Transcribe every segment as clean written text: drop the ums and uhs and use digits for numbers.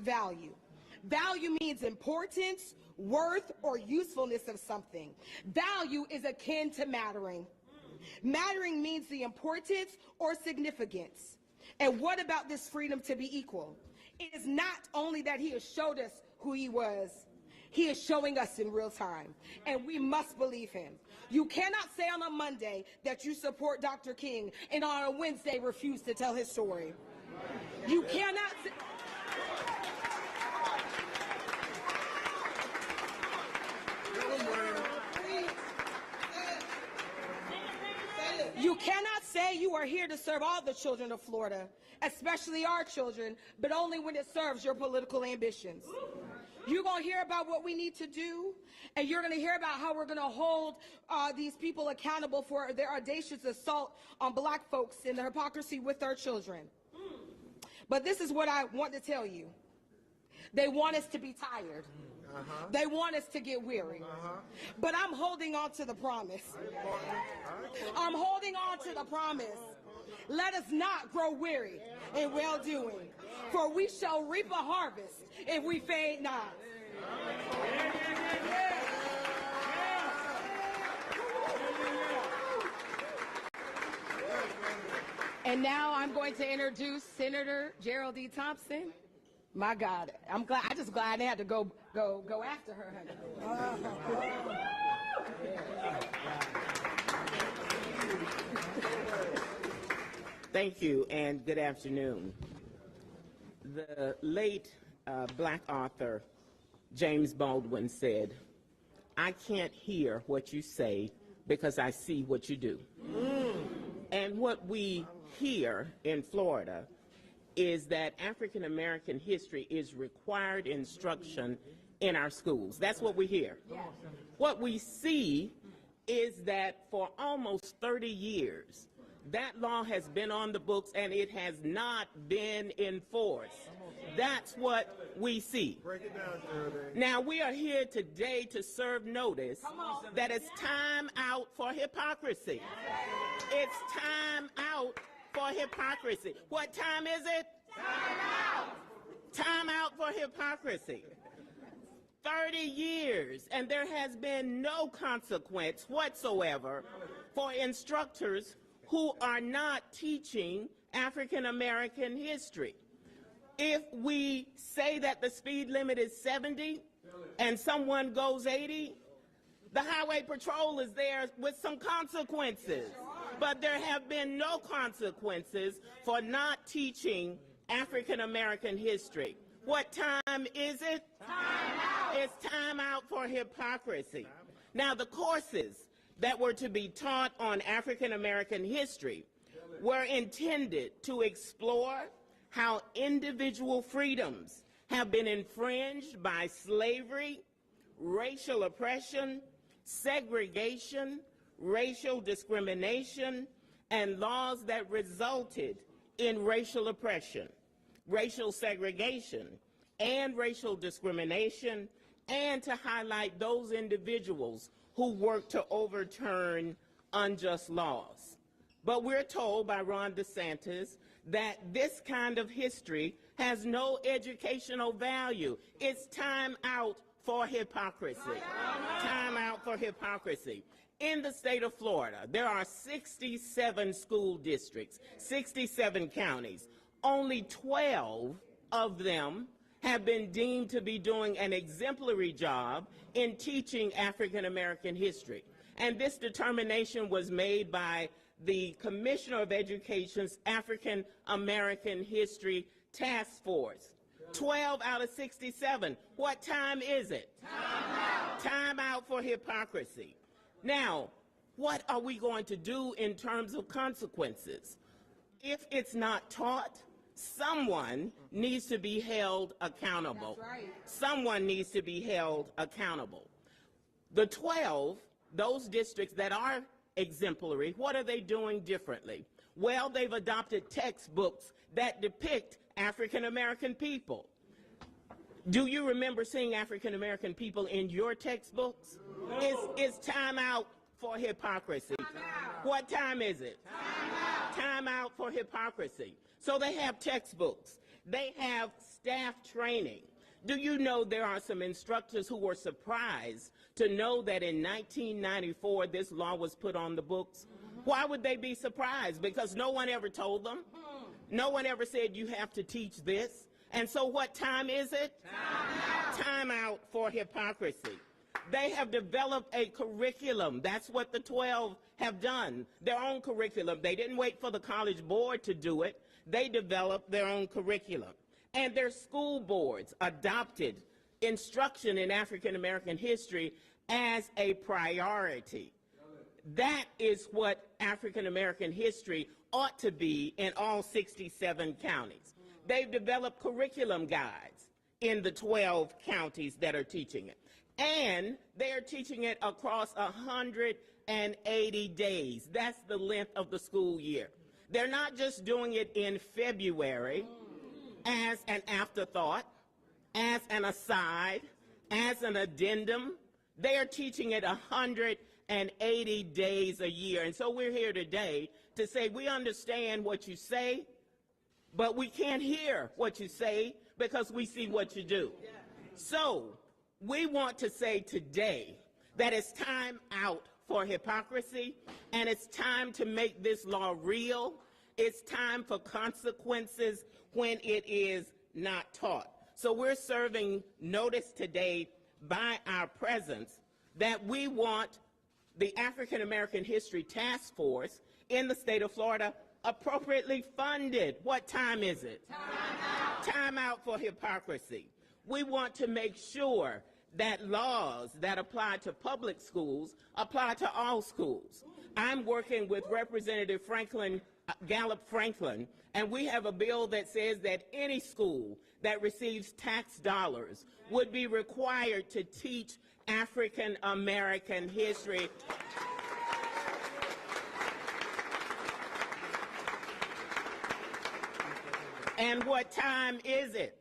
value. Value means importance, worth, or usefulness of something. Value is akin to mattering. Mattering means the importance or significance. And what about this freedom to be equal? It is not only that he has showed us who he was, he is showing us in real time, and we must believe him. You cannot say on a Monday that you support Dr. King and on a Wednesday refuse to tell his story. You cannot say... You cannot say you are here to serve all the children of Florida, especially our children, but only when it serves your political ambitions. You're going to hear about what we need to do, and you're going to hear about how we're going to hold these people accountable for their audacious assault on black folks and the hypocrisy with our children. But this is what I want to tell you. They want us to be tired. They want us to get weary. But I'm holding on to the promise. I'm holding on to the promise. Let us not grow weary in well-doing, for we shall reap a harvest if we faint not. And now I'm going to introduce Senator Gerald D. Thompson. My God, I'm just glad I had to go after her, honey. Thank you, and good afternoon. The late black author James Baldwin said, "I can't hear what you say because I see what you do." And what we hear in Florida is that African American history is required instruction in our schools. That's what we hear. Yeah. What we see is that for almost 30 years, that law has been on the books and it has not been enforced. That's what we see. Break it down, Geraldine. Now, we are here today to serve notice that it's time out for hypocrisy. It's time out for hypocrisy. What time is it? Time out! Time out for hypocrisy. 30 years, and there has been no consequence whatsoever for instructors who are not teaching African American history. If we say that the speed limit is 70 and someone goes 80, the highway patrol is there with some consequences. But there have been no consequences for not teaching African American history. What time is it? Time out. It's time out for hypocrisy. Now, the courses that were to be taught on African American history were intended to explore how individual freedoms have been infringed by slavery, racial oppression, segregation, racial discrimination, and laws that resulted in racial oppression, racial segregation, and racial discrimination, and to highlight those individuals who work to overturn unjust laws. But we're told by Ron DeSantis that this kind of history has no educational value. It's time out for hypocrisy. Time out for hypocrisy. In the state of Florida, there are 67 school districts, 67 counties. Only 12 of them have been deemed to be doing an exemplary job in teaching African American history. And this determination was made by the Commissioner of Education's African American History Task Force. 12 out of 67. What time is it? Time out. Time out for hypocrisy. Now, what are we going to do in terms of consequences? If it's not taught, someone needs to be held accountable. That's right. Someone needs to be held accountable. The 12, those districts that are exemplary, what are they doing differently? Well, they've adopted textbooks that depict African American people. Do you remember seeing African American people in your textbooks? No. It's time out for hypocrisy. Time out. What time is it? Time out. Time out for hypocrisy. So they have textbooks They have staff training. Do you know there are some instructors who were surprised to know that in 1994 this law was put on the books? Why would they be surprised? Because no one ever told them. No one ever said you have to teach this. And so what time is it? Time out for hypocrisy. They have developed a curriculum. That's what the 12 have done, their own curriculum. They didn't wait for the College Board to do it. They developed their own curriculum. And their school boards adopted instruction in African American history as a priority. That is what African American history ought to be in all 67 counties. They've developed curriculum guides in the 12 counties that are teaching it. And they are teaching it across 180 days. That's the length of the school year. They're not just doing it in February as an afterthought, as an aside, as an addendum. They are teaching it 180 days a year. And so we're here today to say we understand what you say, but we can't hear what you say because we see what you do. So we want to say today that it's time out for hypocrisy, and it's time to make this law real. It's time for consequences when it is not taught. So we're serving notice today by our presence that we want the African American History Task Force in the state of Florida appropriately funded. What time is it? Time out for hypocrisy. We want to make sure that laws that apply to public schools apply to all schools. I'm working with Representative Gallup Franklin, and we have a bill that says that any school that receives tax dollars would be required to teach African American history. And what time is it?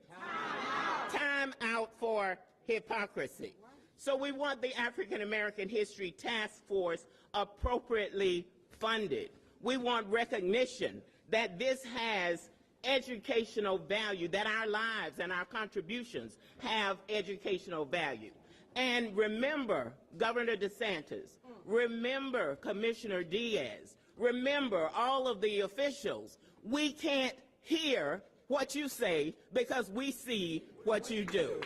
Time out for hypocrisy. So we want the African American History Task Force appropriately funded. We want recognition that this has educational value, that our lives and our contributions have educational value. And remember Governor DeSantis, remember Commissioner Diaz, remember all of the officials. We can't hear what you say because we see what you do.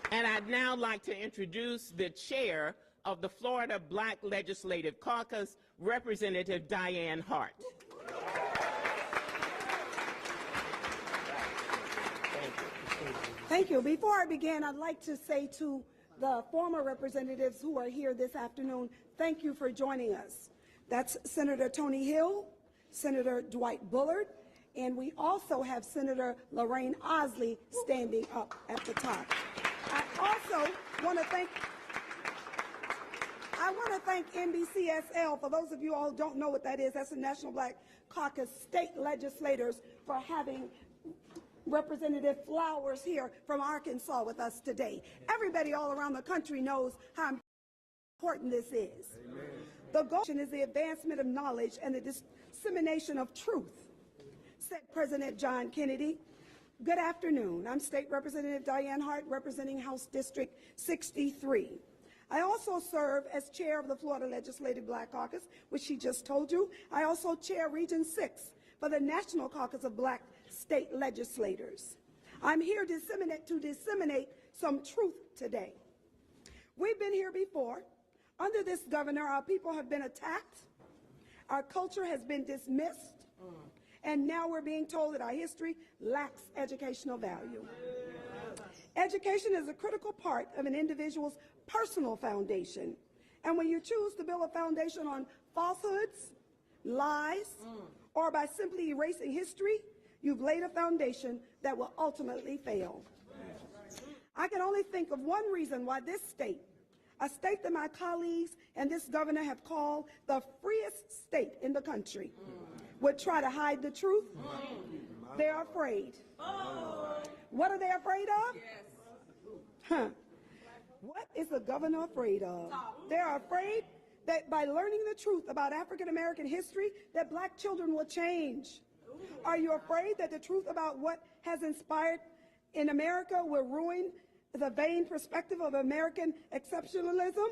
And I'd now like to introduce the chair of the Florida Black Legislative Caucus, Representative Diane Hart. Thank you. Before I begin, I'd like to say to the former representatives who are here this afternoon, thank you for joining us. That's Senator Tony Hill, Senator Dwight Bullard, and we also have Senator Lorraine Osley standing up at the top. I also want to thank NBCSL. For those of you all who don't know what that is, that's the National Black Caucus state legislators, for having Representative Flowers here from Arkansas with us today. Everybody all around the country knows how important this is. Amen. The goal is the advancement of knowledge and the dissemination of truth, said President John Kennedy. Good afternoon. I'm State Representative Diane Hart, representing House District 63. I also serve as chair of the Florida Legislative Black Caucus, which she just told you. I also chair Region 6 for the National Caucus of Black State Legislators. I'm here to disseminate some truth today. We've been here before. Under this governor, our people have been attacked, our culture has been dismissed, and now we're being told that our history lacks educational value. Education is a critical part of an individual's personal foundation, and when you choose to build a foundation on falsehoods, lies, or by simply erasing history, you've laid a foundation that will ultimately fail. I can only think of one reason why this state, a state that my colleagues and this governor have called the freest state in the country, would try to hide the truth. They're afraid. What are they afraid of? What is the governor afraid of? They're afraid that by learning the truth about African American history, that black children will change? Are you afraid that the truth about what has inspired in America will ruin the vain perspective of American exceptionalism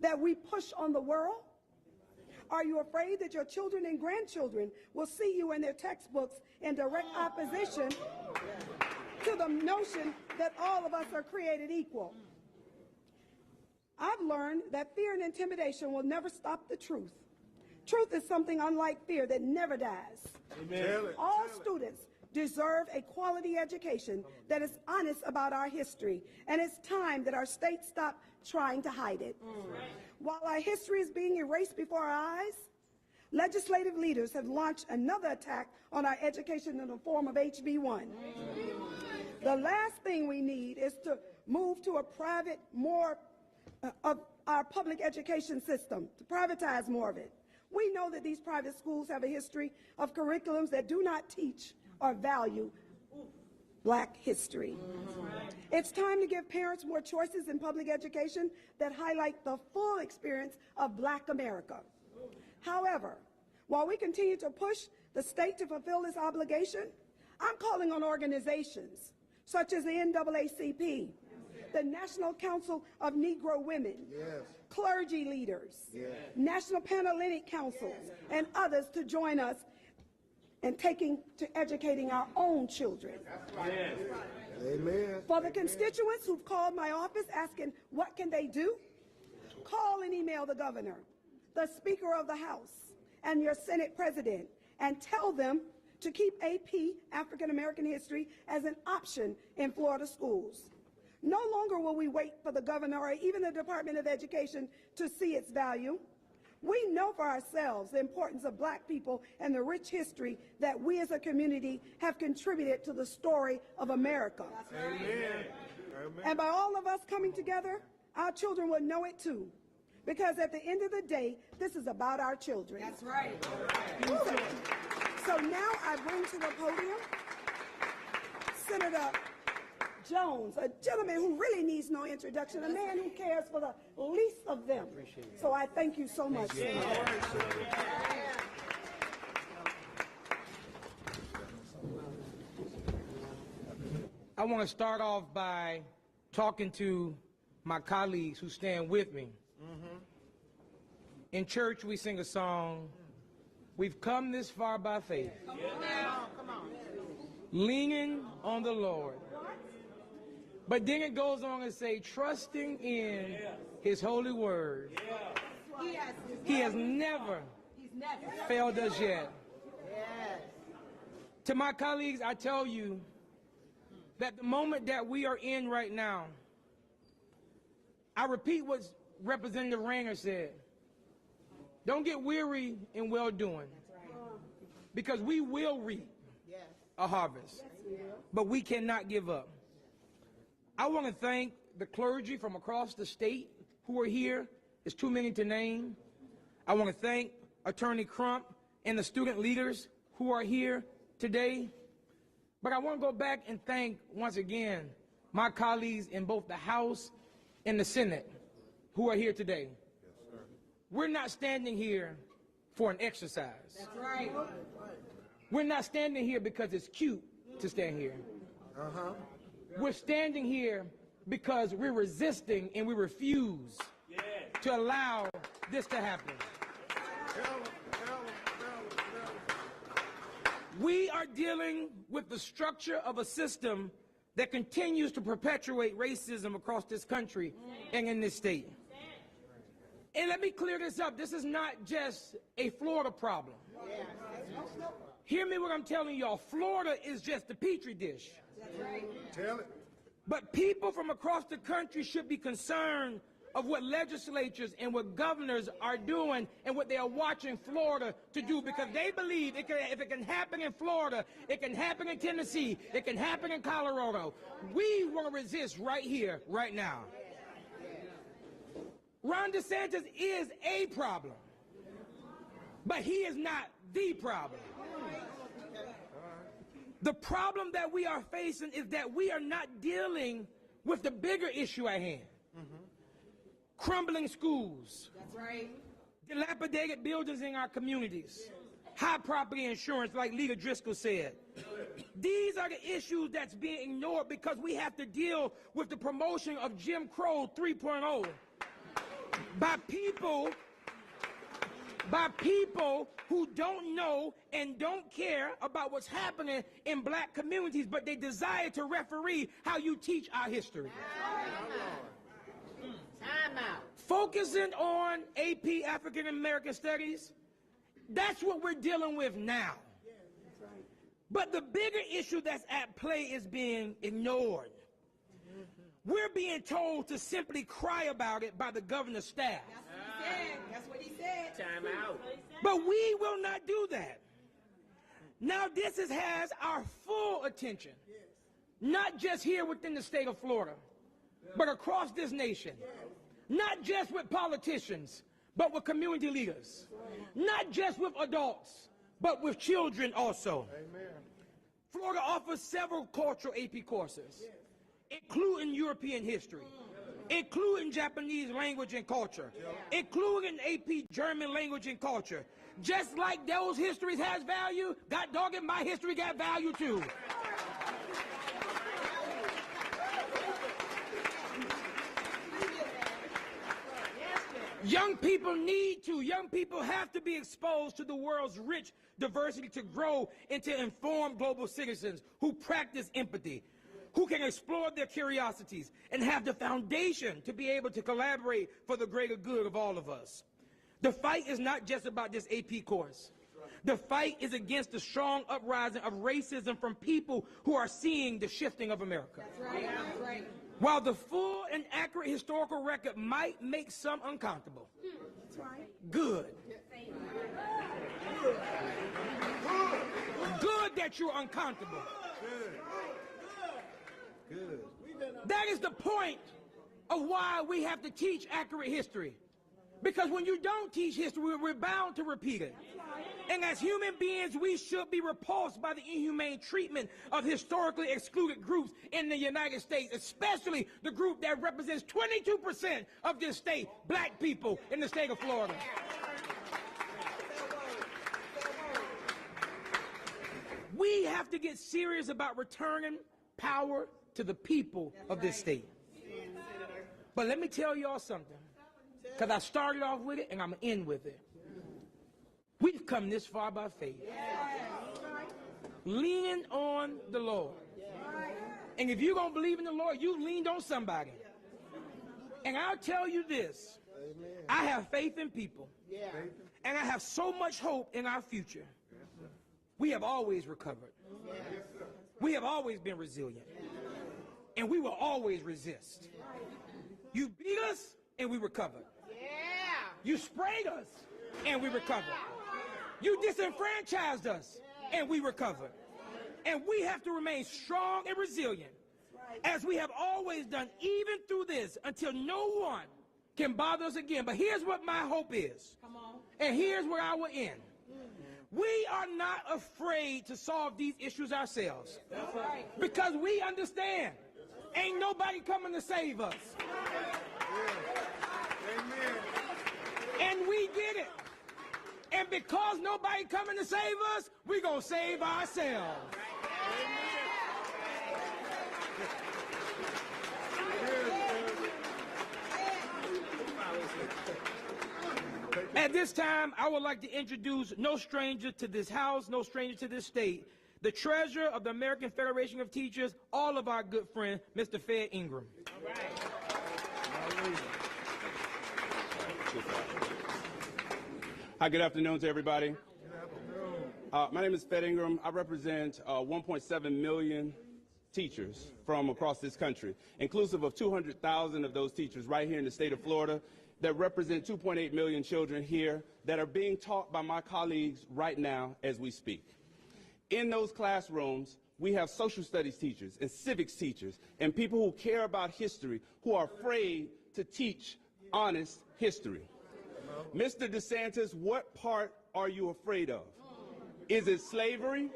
that we push on the world? Are you afraid that your children and grandchildren will see you in their textbooks in direct opposition to the notion that all of us are created equal? I've learned that fear and intimidation will never stop the truth. Truth is something unlike fear that never dies. Amen. All students deserve a quality education that is honest about our history, and it's time that our state stop trying to hide it. While our history is being erased before our eyes, legislative leaders have launched another attack on our education in the form of HB1. The last thing we need is to move to a private, more of our public education system, to privatize more of it. We know that these private schools have a history of curriculums that do not teach or value black history. It's time to give parents more choices in public education that highlight the full experience of black America. However, while we continue to push the state to fulfill this obligation, I'm calling on organizations such as the NAACP, the National Council of Negro Women, clergy leaders, National Panhellenic Councils, and others to join us in taking to educating our own children. Amen. For the constituents who've called my office asking what can they do, call and email the governor, the Speaker of the House, and your Senate President, and tell them to keep AP, African American History, as an option in Florida schools. No longer will we wait for the governor or even the Department of Education to see its value. We know for ourselves the importance of black people and the rich history that we as a community have contributed to the story of America. Amen. And by all of us coming together, our children will know it too. Because at the end of the day, this is about our children. That's right. So now I bring to the podium Senator Jones, a gentleman who really needs no introduction, a man who cares for the least of them. So I thank you so much. I want to start off by talking to my colleagues who stand with me. In church, we sing a song, "We've come this far by faith, leaning on the Lord." But then it goes on and say, trusting in his holy word. He has never failed us yet. To my colleagues, I tell you that the moment that we are in right now, I repeat what Representative Ranger said. Don't get weary in well-doing, because we will reap a harvest, but we cannot give up. I want to thank the clergy from across the state who are here. It's too many to name. I want to thank Attorney Crump and the student leaders who are here today. But I want to go back and thank, once again, my colleagues in both the House and the Senate who are here today. We're not standing here for an exercise. That's right. We're not standing here because it's cute to stand here. We're standing here because we're resisting and we refuse to allow this to happen. We are dealing with the structure of a system that continues to perpetuate racism across this country and in this state. And let me clear this up. This is not just a Florida problem. Hear me what I'm telling y'all. Florida is just a petri dish. Tell it. But people from across the country should be concerned of what legislatures and what governors are doing and what they are watching Florida to do, because they believe if it can happen in Florida, it can happen in Tennessee, it can happen in Colorado. We want to resist right here, right now. Ron DeSantis is a problem, but he is not the problem. The problem that we are facing is that we are not dealing with the bigger issue at hand. Crumbling schools. That's right. dilapidated buildings in our communities, high property insurance, like Leader Driscoll said. These are the issues that's being ignored because we have to deal with the promotion of Jim Crow 3.0 by people who don't know and don't care about what's happening in black communities, but they desire to referee how you teach our history. Time out. Focusing on AP African American Studies, that's what we're dealing with now. But the bigger issue that's at play is being ignored. We're being told to simply cry about it by the governor's staff. That's what he said. Time out. But we will not do that. Now this has our full attention, not just here within the state of Florida, but across this nation. Not just with politicians, but with community leaders. Not just with adults, but with children also. Amen. Florida offers several cultural AP courses, including European history, including Japanese language and culture, including AP German language and culture. Just like those histories has value, God dog it, my history got value too. Young people young people have to be exposed to the world's rich diversity to grow into informed global citizens who practice empathy, who can explore their curiosities and have the foundation to be able to collaborate for the greater good of all of us. The fight is not just about this AP course. The fight is against the strong uprising of racism from people who are seeing the shifting of America. That's right. That's right. While the full and accurate historical record might make some uncomfortable, That's right. good. Good that you're uncomfortable. Good. That is the point of why we have to teach accurate history. Because when you don't teach history, we're bound to repeat it. And as human beings, we should be repulsed by the inhumane treatment of historically excluded groups in the United States, especially the group that represents 22% of this state, black people in the state of Florida. We have to get serious about returning power to the people of this state. But let me tell y'all something, because I started off with it and I'm going to end with it. We've come this far by faith. Leaning on the Lord. And if you're going to believe in the Lord, you leaned on somebody. And I'll tell you this. I have faith in people. And I have so much hope in our future. We have always recovered. We have always been resilient. And we will always resist. You beat us and we recovered. You sprayed us and we recovered. You disenfranchised us and we recovered. And we have to remain strong and resilient as we have always done, even through this, until no one can bother us again. But here's what my hope is. Come on. And here's where I will end. We are not afraid to solve these issues ourselves. That's right. Because we understand ain't nobody coming to save us. Amen. And we get it. And because nobody coming to save us, we're going to save ourselves. At this time, I would like to introduce no stranger to this house, no stranger to this state, the treasurer of the American Federation of Teachers, all of our good friend, Mr. Fed Ingram. All right. Hi, good afternoon to everybody. My name is Fed Ingram. I represent 1.7 million teachers from across this country, inclusive of 200,000 of those teachers right here in the state of Florida that represent 2.8 million children here that are being taught by my colleagues right now as we speak. In those classrooms, we have social studies teachers and civics teachers and people who care about history who are afraid to teach honest history. Mr. DeSantis, what part are you afraid of? Is it slavery?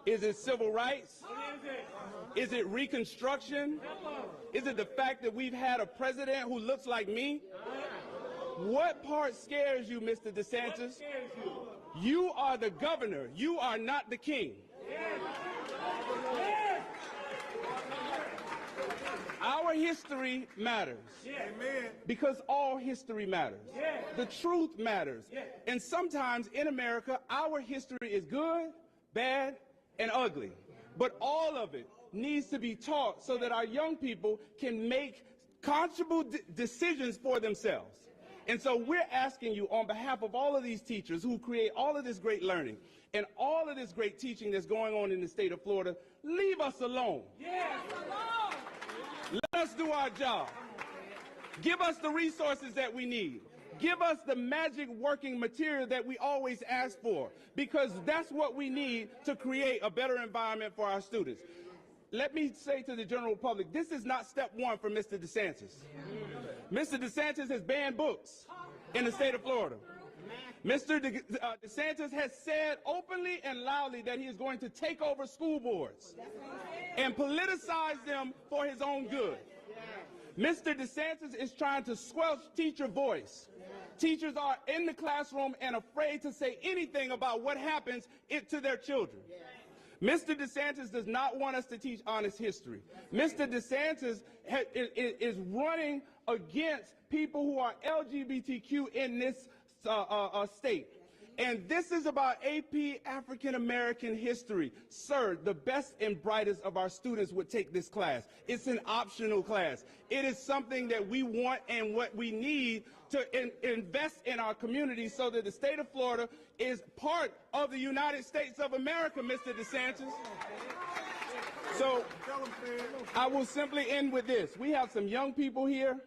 Is it civil rights? Is it Reconstruction? Is it the fact that we've had a president who looks like me? What part scares you, Mr. DeSantis? You are the governor. You are not the king. Our history matters. Because all history matters. The truth matters. And sometimes in America, our history is good, bad, and ugly. But all of it needs to be taught so that our young people can make conscious decisions for themselves. And so we're asking you on behalf of all of these teachers who create all of this great learning and all of this great teaching that's going on in the state of Florida, leave us alone. Let us do our job. Give us the resources that we need. Give us the magic working material that we always ask for, because that's what we need to create a better environment for our students. Let me say to the general public, this is not step one for Mr. DeSantis. Mr. DeSantis has banned books in the state of Florida. Mr. DeSantis has said openly and loudly that he is going to take over school boards and politicize them for his own good. Mr. DeSantis is trying to squelch teacher voice. Teachers are in the classroom and afraid to say anything about what happens to their children. Mr. DeSantis does not want us to teach honest history. Mr. DeSantis is running against people who are LGBTQ in this state. And this is about AP African American history. Sir, the best and brightest of our students would take this class. It's an optional class. It is something that we want and what we need to invest in our community so that the state of Florida is part of the United States of America, Mr. DeSantis. So I will simply end with this. We have some young people here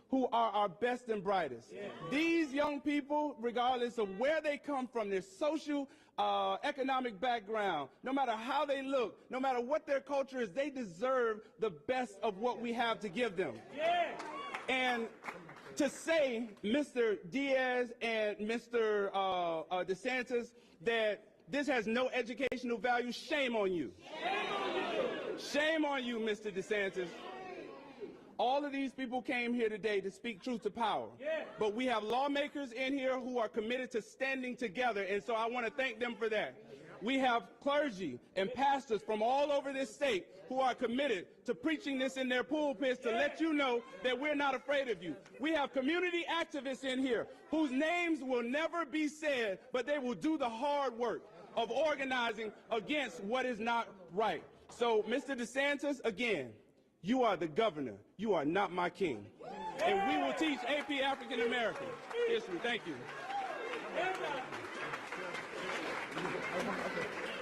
who are our best and brightest. These young people, regardless of where they come from, their social, economic background, no matter how they look, no matter what their culture is, they deserve the best of what we have to give them. And to say, Mr. Diaz and Mr. DeSantis, that this has no educational value, shame on you. Shame on you, Mr. DeSantis. All of these people came here today to speak truth to power. But we have lawmakers in here who are committed to standing together, and so I want to thank them for that. We have clergy and pastors from all over this state who are committed to preaching this in their pulpits to let you know that we're not afraid of you. We have community activists in here whose names will never be said, but they will do the hard work of organizing against what is not right. So, Mr. DeSantis, again, you are the governor. You are not my king. And we will teach AP African American history. Thank you.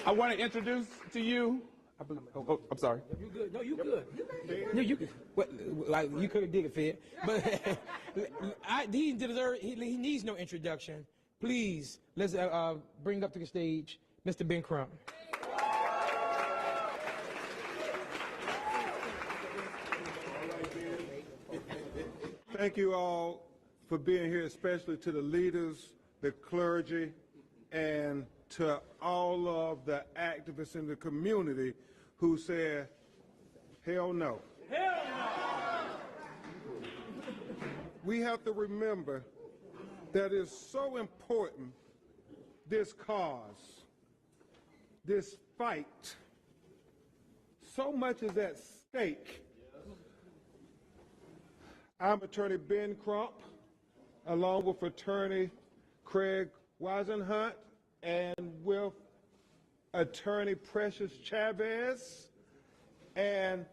I want to introduce to you. I'm sorry. You good? No, you good. No, you good. Well, like you could dig it, Fed. But he deserves. He needs no introduction. Please, let's bring up to the stage Mr. Ben Crump. Thank you all for being here, especially to the leaders, the clergy, and to all of the activists in the community who said, hell no. Hell no. We have to remember that it's so important, this cause, this fight, so much is at stake. I'm Attorney Ben Crump, along with Attorney Craig Wisenhunt and with Attorney Precious Chavez and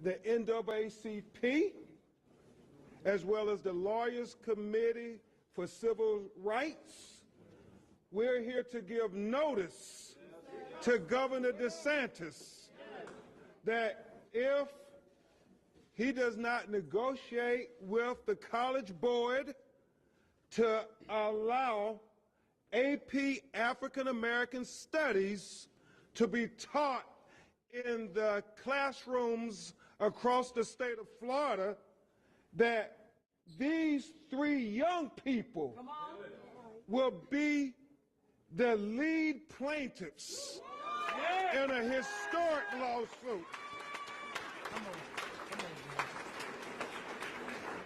the NAACP, as well as the Lawyers Committee for Civil Rights. We're here to give notice to Governor DeSantis that if he does not negotiate with the College Board to allow AP African American Studies to be taught in the classrooms across the state of Florida, that these three young people will be the lead plaintiffs in a historic lawsuit.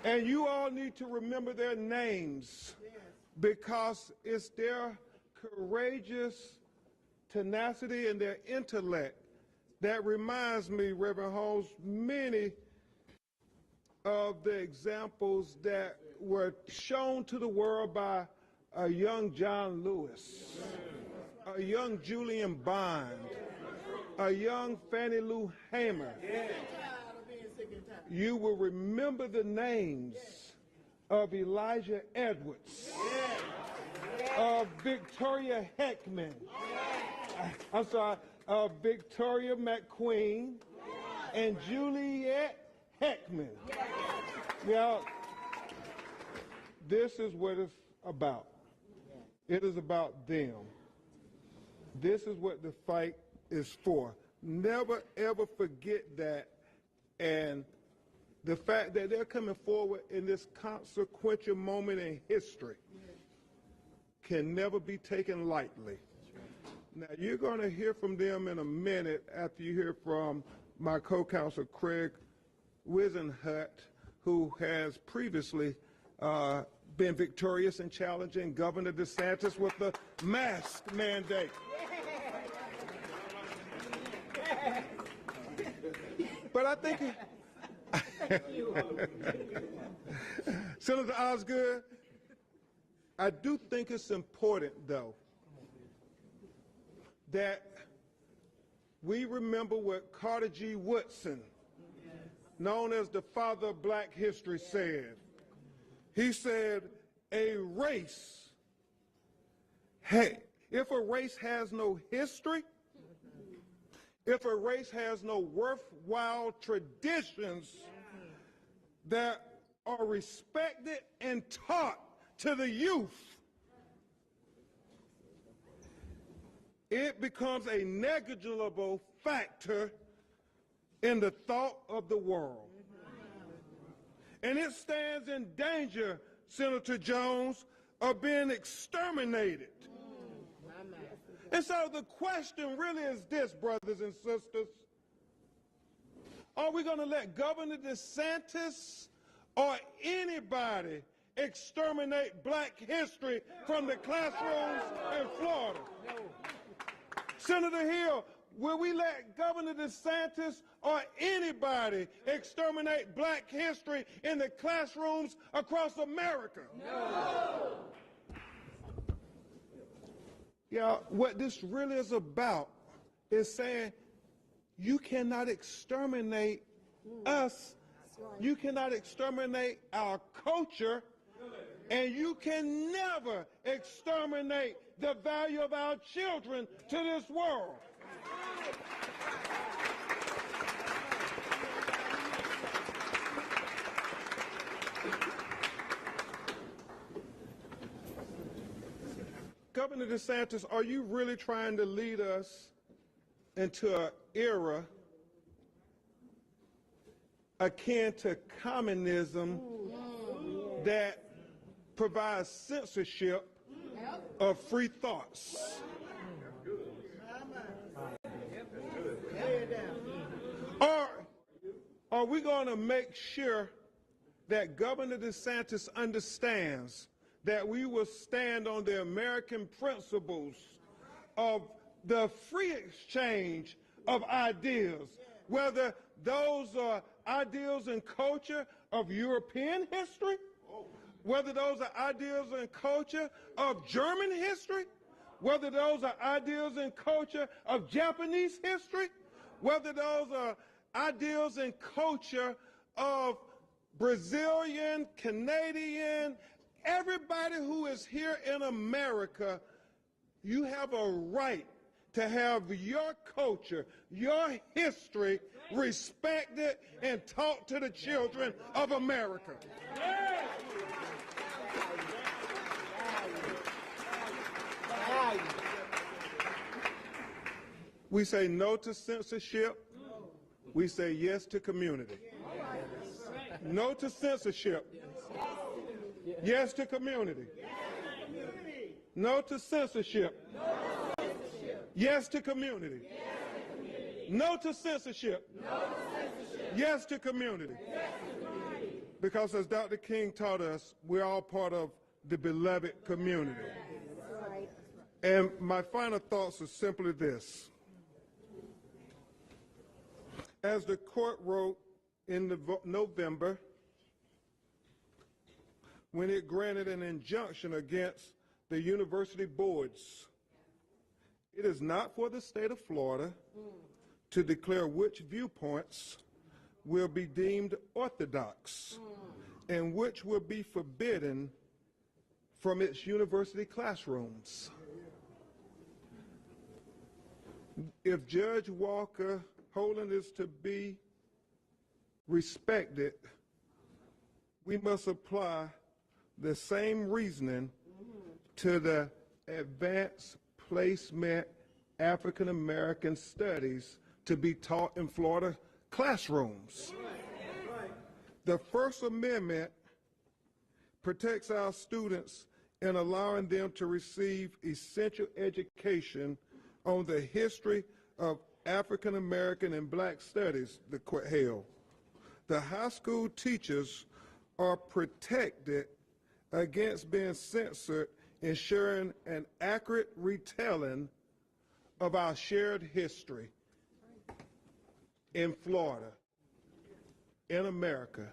And you all need to remember their names because it's their courageous tenacity and their intellect that reminds me, Reverend Holmes, many of the examples that were shown to the world by a young John Lewis, a young Julian Bond, a young Fannie Lou Hamer. You will remember the names of Elijah Edwards, of Victoria Heckman, of Victoria McQueen, and Juliet Heckman. Now, this is what it's about. It is about them. This is what the fight is for. Never, ever forget that. And the fact that they're coming forward in this consequential moment in history can never be taken lightly. Now, you're going to hear from them in a minute after you hear from my co-counsel, Craig Wisenhut, who has previously been victorious in challenging Governor DeSantis with the mask mandate. But I think, Senator Osgood, I do think it's important, though, that we remember what Carter G. Woodson, known as the father of black history, said. He said, if a race has no history, if a race has no worthwhile traditions that are respected and taught to the youth, it becomes a negligible factor in the thought of the world. And it stands in danger, Senator Jones, of being exterminated. And so the question really is this, brothers and sisters. Are we going to let Governor DeSantis or anybody exterminate black history from the classrooms in Florida? Senator Hill, will we let Governor DeSantis or anybody exterminate black history in the classrooms across America? No. Yeah, what this really is about is saying you cannot exterminate us, you cannot exterminate our culture, and you can never exterminate the value of our children to this world. Governor DeSantis, are you really trying to lead us into an era akin to communism that provides censorship of free thoughts? Or are we going to make sure that Governor DeSantis understands that we will stand on the American principles of the free exchange of ideas, whether those are ideals and culture of European history, whether those are ideals and culture of German history, whether those are ideals and culture of Japanese history, whether those are ideals and culture of Brazilian, Canadian, everybody who is here in America. You have a right to have your culture, your history respected and taught to the children of America. We say no to censorship. We say yes to community. No to censorship. Yes to community. No to censorship. Yes to community. No to censorship. Yes to community. Because as Dr. King taught us, we're all part of the beloved community. And my final thoughts are simply this. As the court wrote in November, when it granted an injunction against the university boards, it is not for the state of Florida to declare which viewpoints will be deemed orthodox and which will be forbidden from its university classrooms. If Judge Walker holding is to be respected, we must apply the same reasoning to the advanced placement African American studies to be taught in Florida classrooms. The First Amendment protects our students in allowing them to receive essential education on the history of African American and Black studies, the court held. The high school teachers are protected against being censored, ensuring an accurate retelling of our shared history in Florida, in America.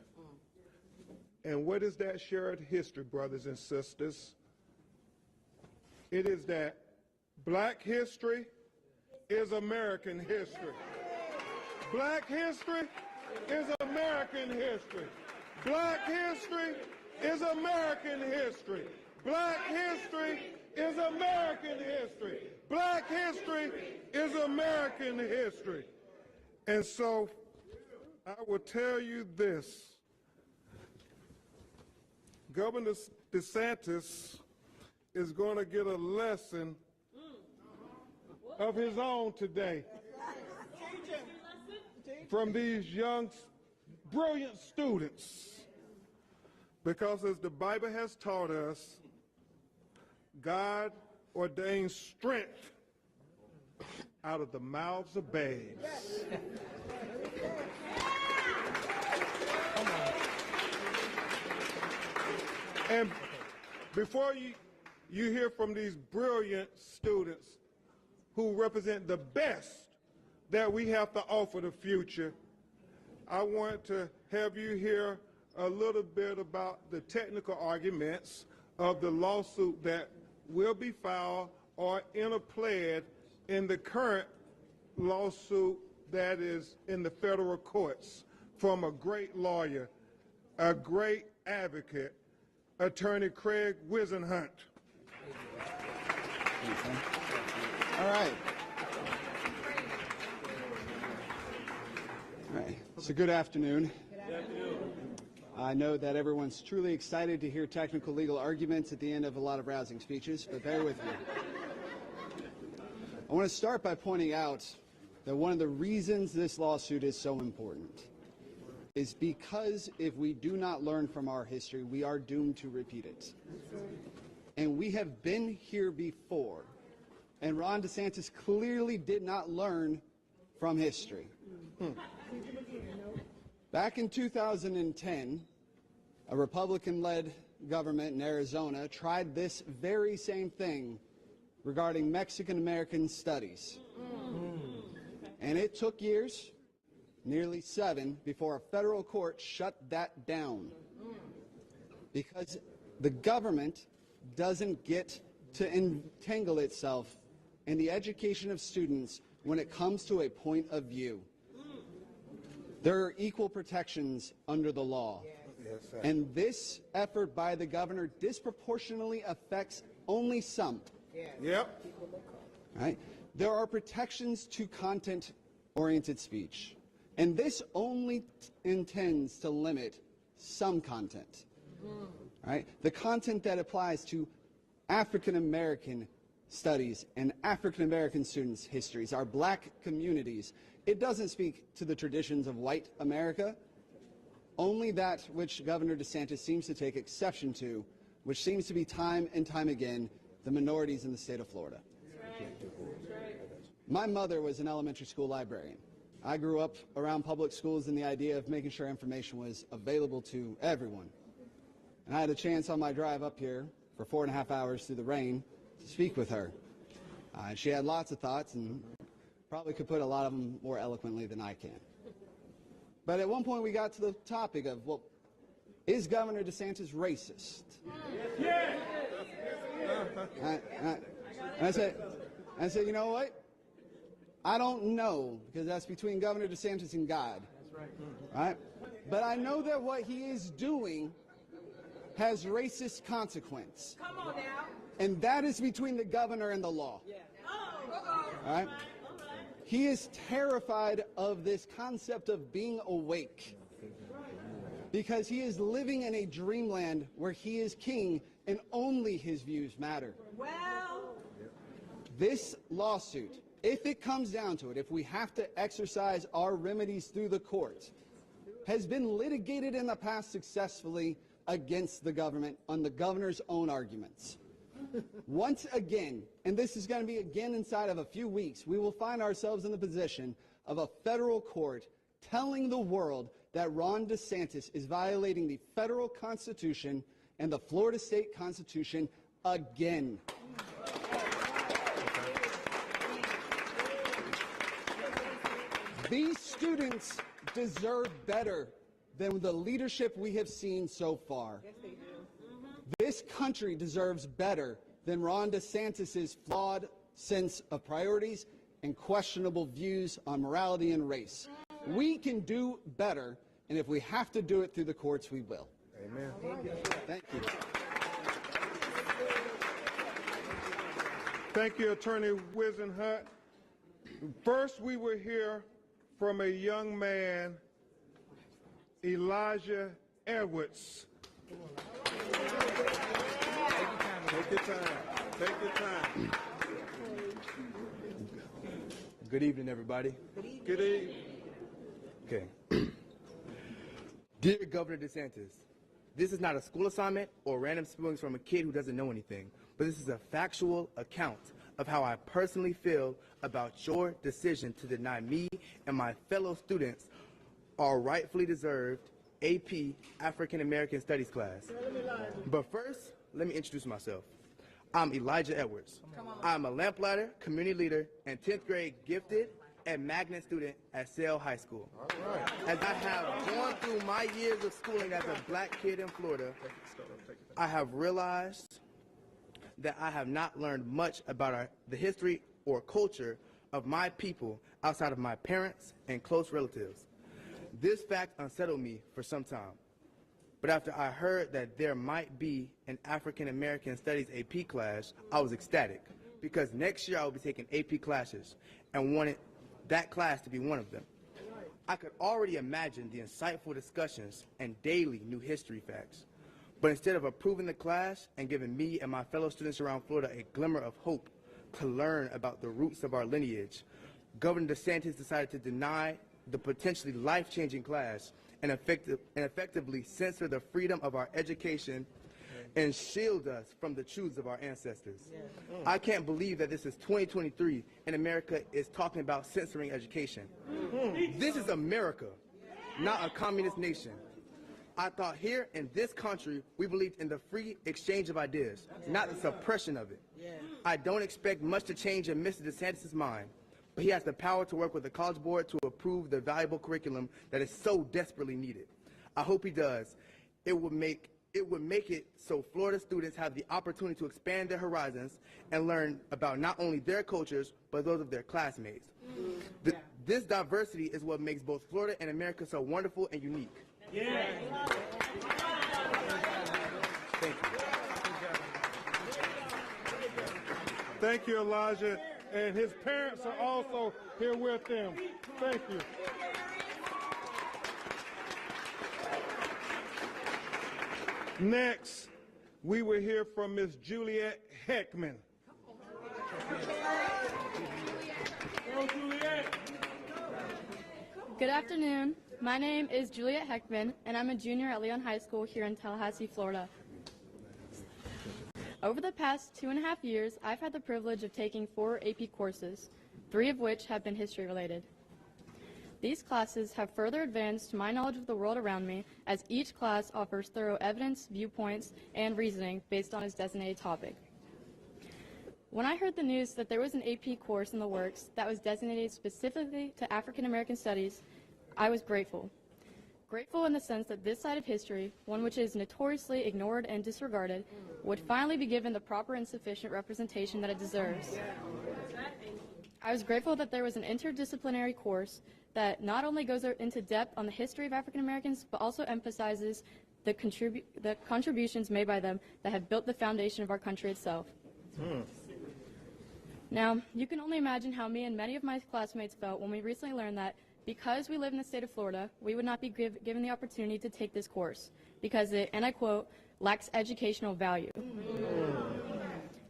And what is that shared history, brothers and sisters? It is that Black history is American history. Black history is American history. Black history is American history. Black history is American history. Black history is American history. And so I will tell you this. Governor DeSantis is going to get a lesson of his own today from these young, brilliant students. Because as the Bible has taught us, God ordains strength out of the mouths of babes. And before you hear from these brilliant students who represent the best that we have to offer the future, I want to have you hear a little bit about the technical arguments of the lawsuit that will be filed or interplayed in the current lawsuit that is in the federal courts from a great lawyer, a great advocate, Attorney Craig Wisenhunt. All right. All right. So good afternoon. Good afternoon. I know that everyone's truly excited to hear technical legal arguments at the end of a lot of rousing speeches, but bear with me. I want to start by pointing out that one of the reasons this lawsuit is so important is because if we do not learn from our history, we are doomed to repeat it. And we have been here before, and Ron DeSantis clearly did not learn from history. Back in 2010, a Republican-led government in Arizona tried this very same thing regarding Mexican-American studies. And it took years, nearly 7, before a federal court shut that down. Because the government doesn't get to entangle itself in the education of students when it comes to a point of view. There are equal protections under the law. And this effort by the governor disproportionately affects only some. Yep. Right? There are protections to content-oriented speech. And this only intends to limit some content. Right? The content that applies to African American studies and African American students' histories, our Black communities. It doesn't speak to the traditions of white America, only that which Governor DeSantis seems to take exception to, which seems to be time and time again the minorities in the state of Florida. My mother was an elementary school librarian. I grew up around public schools and the idea of making sure information was available to everyone. And I had a chance on my drive up here for 4.5 hours through the rain to speak with her. She had lots of thoughts and probably could put a lot of them more eloquently than I can. But at one point we got to the topic of, well, is Governor DeSantis racist? Yes. I said, you know what? I don't know, because that's between Governor DeSantis and God. That's right. But I know that what he is doing has racist consequence. Come on now. And that is between the governor and the law. Yeah. All right? He is terrified of this concept of being awake, because he is living in a dreamland where he is king and only his views matter. Well, this lawsuit, if it comes down to it, if we have to exercise our remedies through the courts, has been litigated in the past successfully against the government on the governor's own arguments. Once again, and this is going to be again inside of a few weeks, we will find ourselves in the position of a federal court telling the world that Ron DeSantis is violating the federal Constitution and the Florida State Constitution again. These students deserve better than the leadership we have seen so far. yes, they do. This country deserves better than Ron DeSantis' flawed sense of priorities and questionable views on morality and race. We can do better, and if we have to do it through the courts, we will. Amen. Thank you. Thank you, Attorney Wisenhunt. First, we will hear from a young man, Elijah Edwards. Take your time. Take your time. Good evening, everybody. Good evening. Okay. Dear Governor DeSantis, this is not a school assignment or random spewings from a kid who doesn't know anything, but this is a factual account of how I personally feel about your decision to deny me and my fellow students our rightfully deserved AP African American Studies class. But first, let me introduce myself. I'm Elijah Edwards. I'm a lamplighter, community leader, and 10th grade gifted and magnet student at Sale High School. As I have gone through my years of schooling as a black kid in Florida, I have realized that I have not learned much about the history or culture of my people outside of my parents and close relatives. This fact unsettled me for some time. But after I heard that there might be an African American Studies AP class, I was ecstatic, because next year I will be taking AP classes and wanted that class to be one of them. I could already imagine the insightful discussions and daily new history facts. But instead of approving the class and giving me and my fellow students around Florida a glimmer of hope to learn about the roots of our lineage, Governor DeSantis decided to deny the potentially life-changing class and effectively censor the freedom of our education and shield us from the truths of our ancestors. I can't believe that this is 2023 and America is talking about censoring education. This is America, not a communist nation. I thought here in this country we believed in the free exchange of ideas, not the suppression of it. I don't expect much to change in Mr. DeSantis' mind, but he has the power to work with the College Board to approve the valuable curriculum that is so desperately needed. I hope he does. It would make it so Florida students have the opportunity to expand their horizons and learn about not only their cultures, but those of their classmates. This diversity is what makes both Florida and America so wonderful and unique. Thank you. Thank you, Elijah. And his parents are also here with him. Thank you. Next, we will hear from Ms. Juliet Heckman. Good afternoon. My name is Juliet Heckman, and I'm a junior at Leon High School here in Tallahassee, Florida. Over the past 2.5 years, I've had the privilege of taking 4 AP courses, 3 of which have been history related. These classes have further advanced my knowledge of the world around me, as each class offers thorough evidence, viewpoints, and reasoning based on its designated topic. When I heard the news that there was an AP course in the works that was designated specifically to African American studies, I was grateful. Grateful in the sense that this side of history, one which is notoriously ignored and disregarded, would finally be given the proper and sufficient representation that it deserves. I was grateful that there was an interdisciplinary course that not only goes into depth on the history of African Americans, but also emphasizes the contributions made by them that have built the foundation of our country itself. Now, you can only imagine how me and many of my classmates felt when we recently learned that because we live in the state of Florida, we would not be given the opportunity to take this course because it, and I quote, lacks educational value.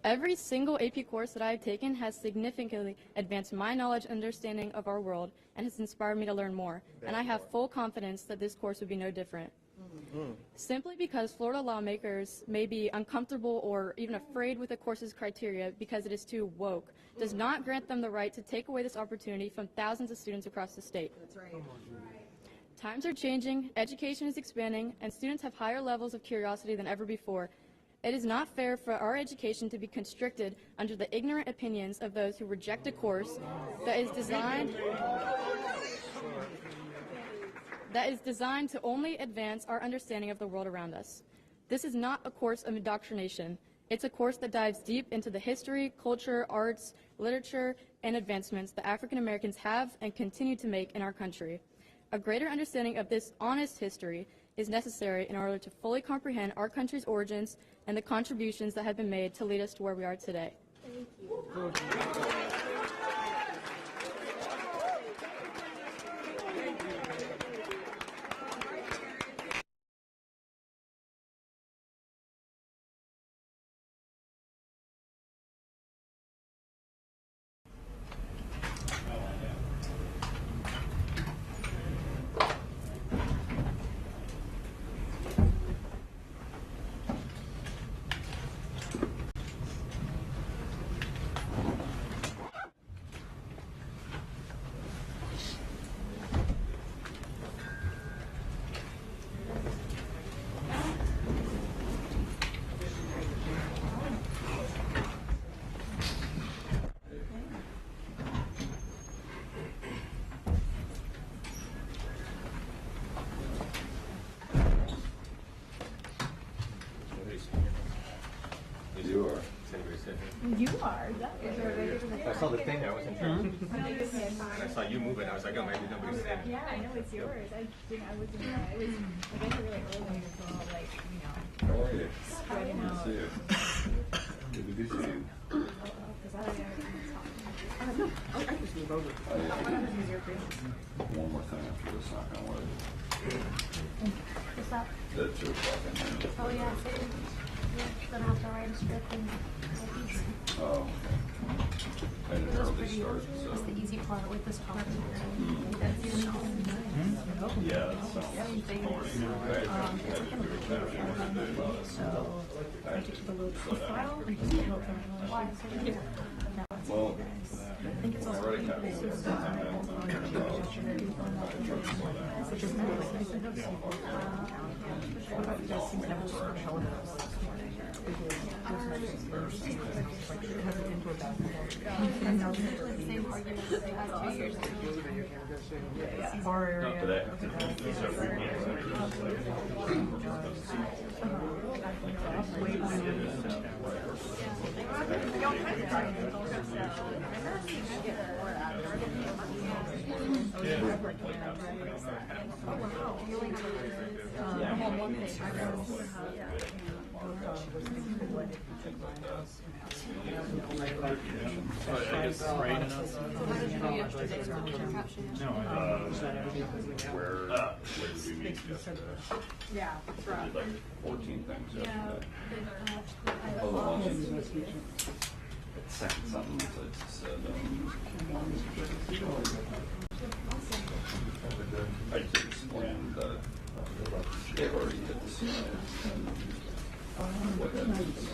Every single AP course that I have taken has significantly advanced my knowledge and understanding of our world and has inspired me to learn more, and I have full confidence that this course would be no different. Simply because Florida lawmakers may be uncomfortable or even afraid with the course's criteria because it is too woke, does not grant them the right to take away this opportunity from thousands of students across the state. That's right. Times are changing, education is expanding, and students have higher levels of curiosity than ever before. It is not fair for our education to be constricted under the ignorant opinions of those who reject a course that is designed to only advance our understanding of the world around us. This is not a course of indoctrination. It's a course that dives deep into the history, culture, arts, literature, and advancements that African Americans have and continue to make in our country. A greater understanding of this honest history is necessary in order to fully comprehend our country's origins and the contributions that have been made to lead us to where we are today. Thank you. You are. I saw the thing. I wasn't sure. I saw you moving. I was like, oh, maybe nobody's saying. Yeah, I know it's yours. I wasn't. I was. I got here really early, so like, you know. How are you? Spreading out. Good to see you. Good to be with you. No. I just move over. One more thing after this, knock on wood. What's that? At 2 o'clock in there. Oh yeah. Gonna have to write a script and Oh, okay. And an early start, so. that's the easy part with this part. That's the only thing. Yeah, that sounds boring. So I have to keep a little profile. Why? Well, I think it's also already have it. Where did we meet yesterday? Yeah, that's right. Like 14 things yesterday. Yeah. Oh, the lunch. Second something that said, I just explained that they've already hit the ceiling and what that means.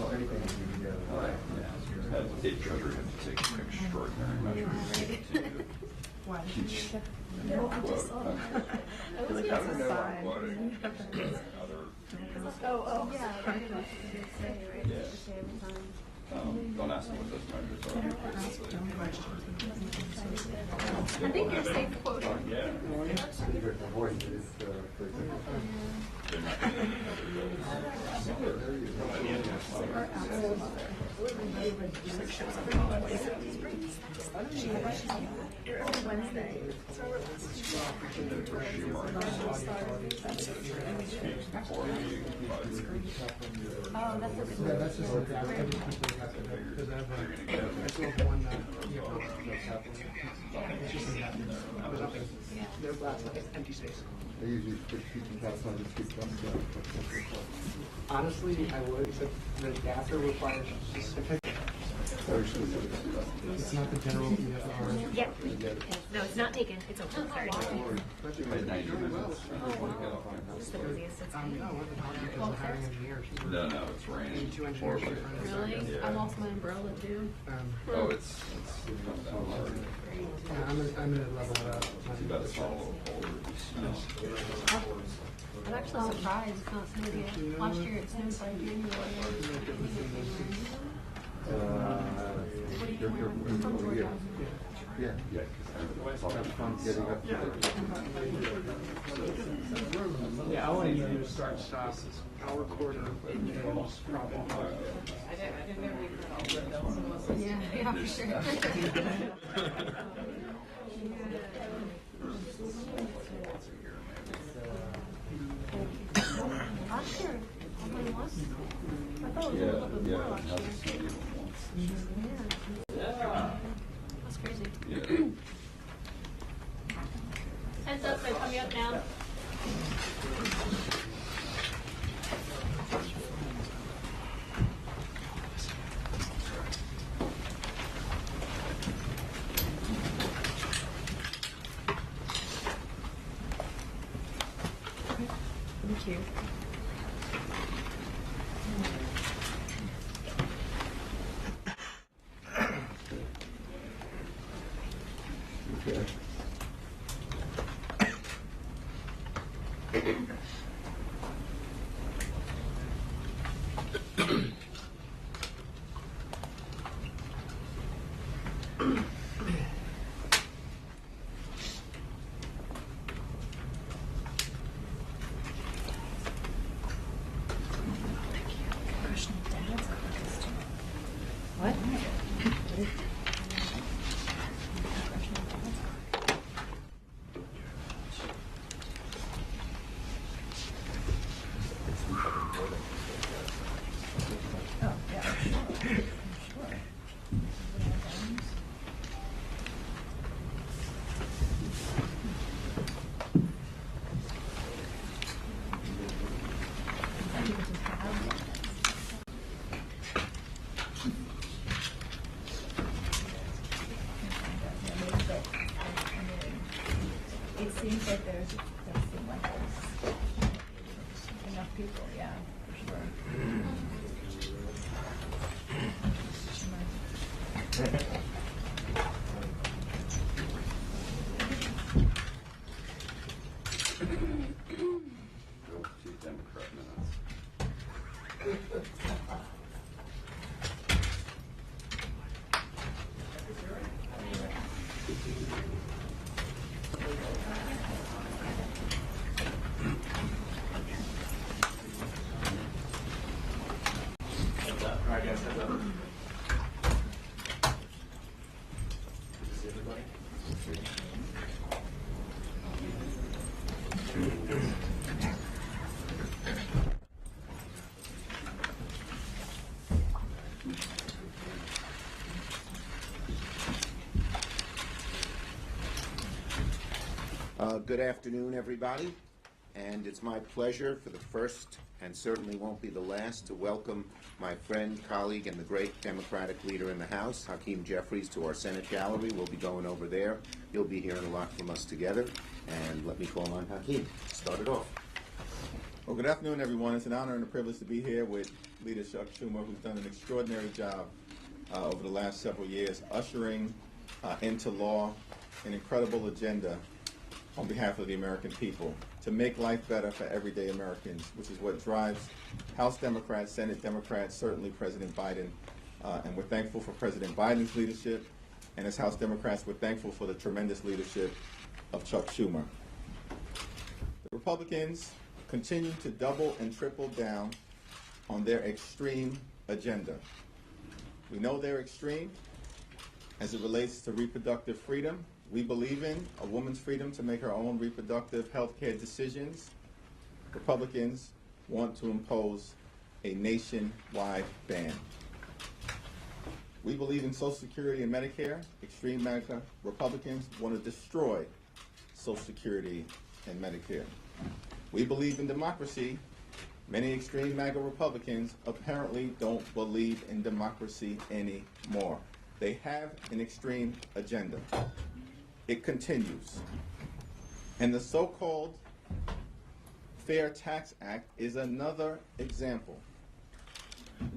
Had the state treasurer had to take extraordinary measures to No, I just saw that. I was I don't know what it is. Oh, yeah. Yeah. Don't ask me what those measures are. I think you're safe quoting. Yeah. Wednesday. Oh, that's a good I usually put teaching class on just keep them. Honestly, I would, except the DASR requires a certificate. It's not the general ESR. Yeah. No, it's not taken. It's open. Sorry. Just the busiest it's been. No, what the hell? Because of hiring engineers. No, it's raining. Two engineers. Really? Yeah. I lost my umbrella too. Oh, it's I'm gonna level it up. too bad it's all older. I'm actually surprised it's not snowed yet. Last year it snowed by January. Yeah. Yeah, I want to use start stop. I'll record it. Yeah, for sure. Last year, I thought it was a little bit more last year. That's crazy. Heads up, they're coming up now. Thank you. What? It seems like there's enough people, yeah, for sure. Good afternoon, everybody, and it's my pleasure for the first and certainly won't be the last to welcome my friend, colleague, and the great Democratic leader in the House, Hakeem Jeffries, to our Senate gallery. We'll be going over there. You'll be hearing a lot from us together, and let me call on Hakeem. Start it off. Well, good afternoon, everyone. It's an honor and a privilege to be here with Leader Chuck Schumer, who's done an extraordinary job over the last several years ushering into law an incredible agenda on behalf of the American people to make life better for everyday Americans, which is what drives House Democrats, Senate Democrats, certainly President Biden. And we're thankful for President Biden's leadership. And as House Democrats, we're thankful for the tremendous leadership of Chuck Schumer. The Republicans continue to double and triple down on their extreme agenda. We know they're extreme as it relates to reproductive freedom. We believe in a woman's freedom to make her own reproductive health care decisions. Republicans want to impose a nationwide ban. We believe in Social Security and Medicare. Extreme MAGA Republicans want to destroy Social Security and Medicare. We believe in democracy. Many extreme MAGA Republicans apparently don't believe in democracy anymore. They have an extreme agenda. It continues. And the so-called Fair Tax Act is another example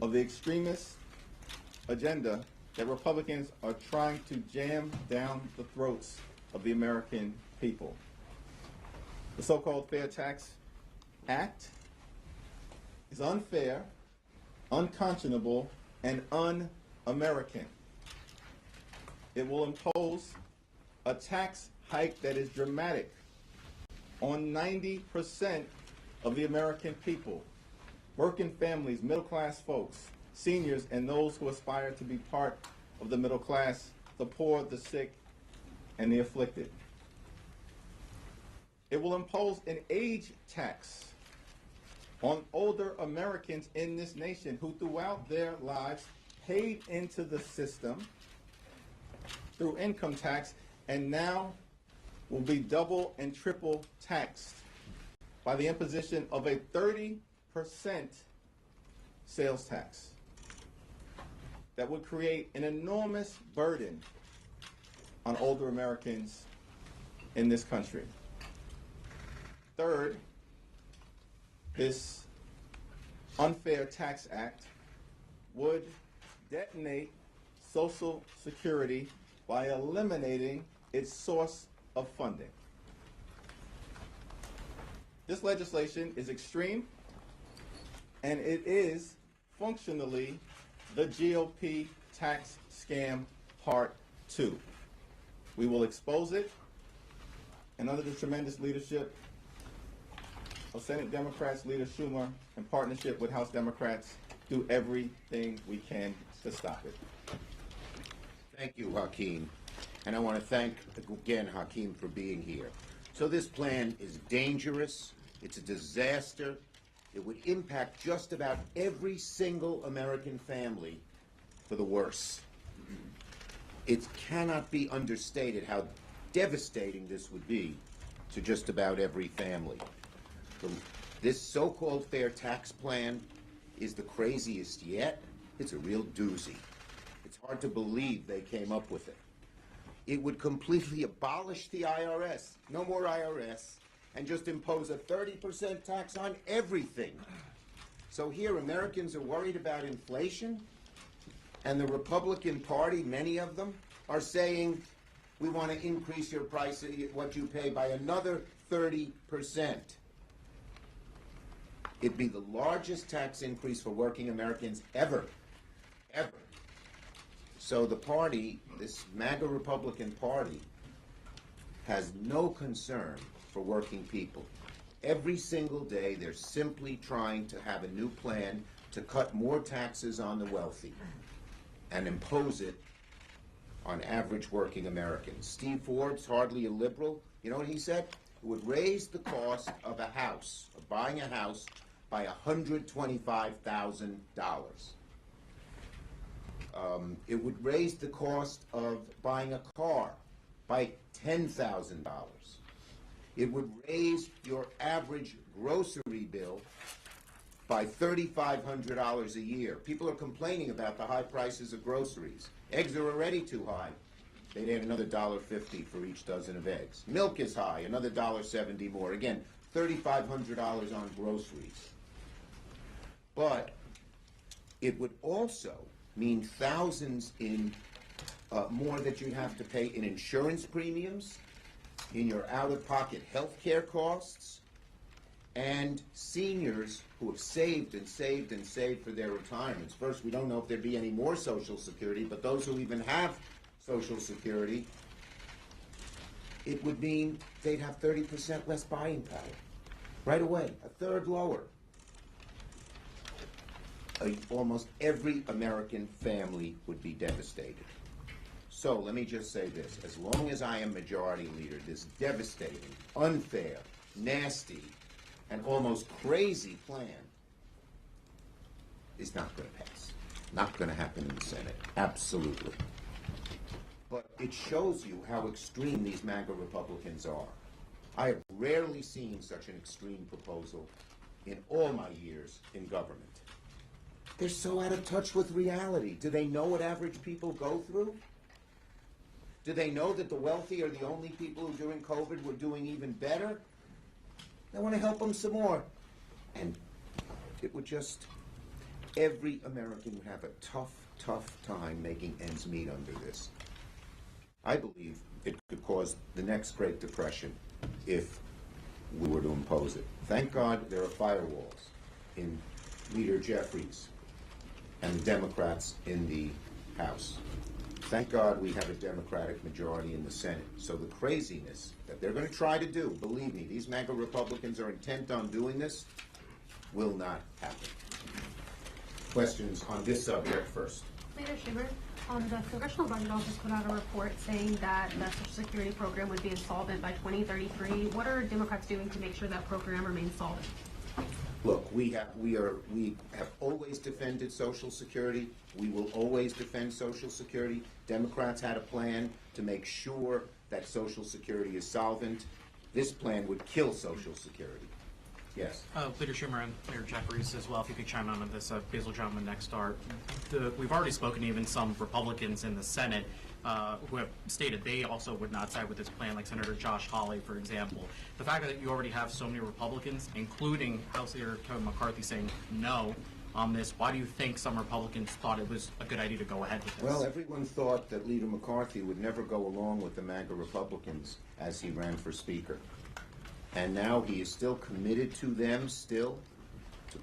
of the extremist agenda that Republicans are trying to jam down the throats of the American people. The so-called Fair Tax Act is unfair, unconscionable, and un-American. It will impose a tax hike that is dramatic on 90% of the American people, working families, middle-class folks, seniors, and those who aspire to be part of the middle class, the poor, the sick, and the afflicted. It will impose an age tax on older Americans in this nation who throughout their lives paid into the system through income tax and now will be double and triple taxed by the imposition of a 30% sales tax that would create an enormous burden on older Americans in this country. Third, this unfair tax act would detonate Social Security by eliminating its source of funding. This legislation is extreme, and it is functionally the GOP tax scam part 2. We will expose it, and under the tremendous leadership of Senate Democrats, Leader Schumer, in partnership with House Democrats, do everything we can to stop it. Thank you, Hakeem. And I want to thank again Hakeem for being here. So this plan is dangerous. It's a disaster. It would impact just about every single American family for the worse. It cannot be understated how devastating this would be to just about every family. This so-called fair tax plan is the craziest yet. It's a real doozy. It's hard to believe they came up with it. It would completely abolish the IRS, no more IRS, and just impose a 30% tax on everything. So here, Americans are worried about inflation, and the Republican Party, many of them, are saying, we want to increase your price, what you pay, by another 30%. It'd be the largest tax increase for working Americans ever, ever. So the party, this MAGA Republican Party, has no concern for working people. Every single day, they're simply trying to have a new plan to cut more taxes on the wealthy and impose it on average working Americans. Steve Forbes, hardly a liberal, you know what he said? It would raise the cost of a house, of buying a house, by $125,000. It would raise the cost of buying a car by $10,000. It would raise your average grocery bill by $3,500 a year. People are complaining about the high prices of groceries. Eggs are already too high. They'd add another $1.50 for each dozen of eggs. Milk is high, another $1.70 more. Again, $3,500 on groceries. But it would also mean thousands in more that you'd have to pay in insurance premiums, in your out-of-pocket health care costs, and seniors who have saved and saved and saved for their retirements. First, we don't know if there'd be any more Social Security, but those who even have Social Security, it would mean they'd have 30% less buying power. Right away, a third lower. Almost every American family would be devastated. So let me just say this. As long as I am majority leader, this devastating, unfair, nasty, and almost crazy plan is not going to pass. Not going to happen in the Senate. Absolutely. But it shows you how extreme these MAGA Republicans are. I have rarely seen such an extreme proposal in all my years in government. They're so out of touch with reality. Do they know what average people go through? Do they know that the wealthy are the only people who during COVID were doing even better? They want to help them some more. And it would just, every American would have a tough, tough time making ends meet under this. I believe it could cause the next Great Depression if we were to impose it. Thank God there are firewalls in Leader Jeffries and the Democrats in the House. Thank God we have a Democratic majority in the Senate. So the craziness that they're going to try to do, believe me, these MAGA Republicans are intent on doing this, will not happen. Questions on this subject first. Leader Schumer, the Congressional Budget Office put out a report saying that the Social Security program would be insolvent by 2033. What are Democrats doing to make sure that program remains solvent? Look, we have always defended Social Security. We will always defend Social Security. Democrats had a plan to make sure that Social Security is solvent. This plan would kill Social Security. Yes. Leader Schumer and Mayor Jeffries as well, if you could chime in on this. Basil Gentleman next start. We've already spoken to even some Republicans in the Senate who have stated they also would not side with this plan, like Senator Josh Hawley, for example. The fact that you already have so many Republicans, including House Leader Kevin McCarthy, saying no on this, why do you think some Republicans thought it was a good idea to go ahead with this? Well, everyone thought that Leader McCarthy would never go along with the MAGA Republicans as he ran for Speaker. And now he is still committed to them to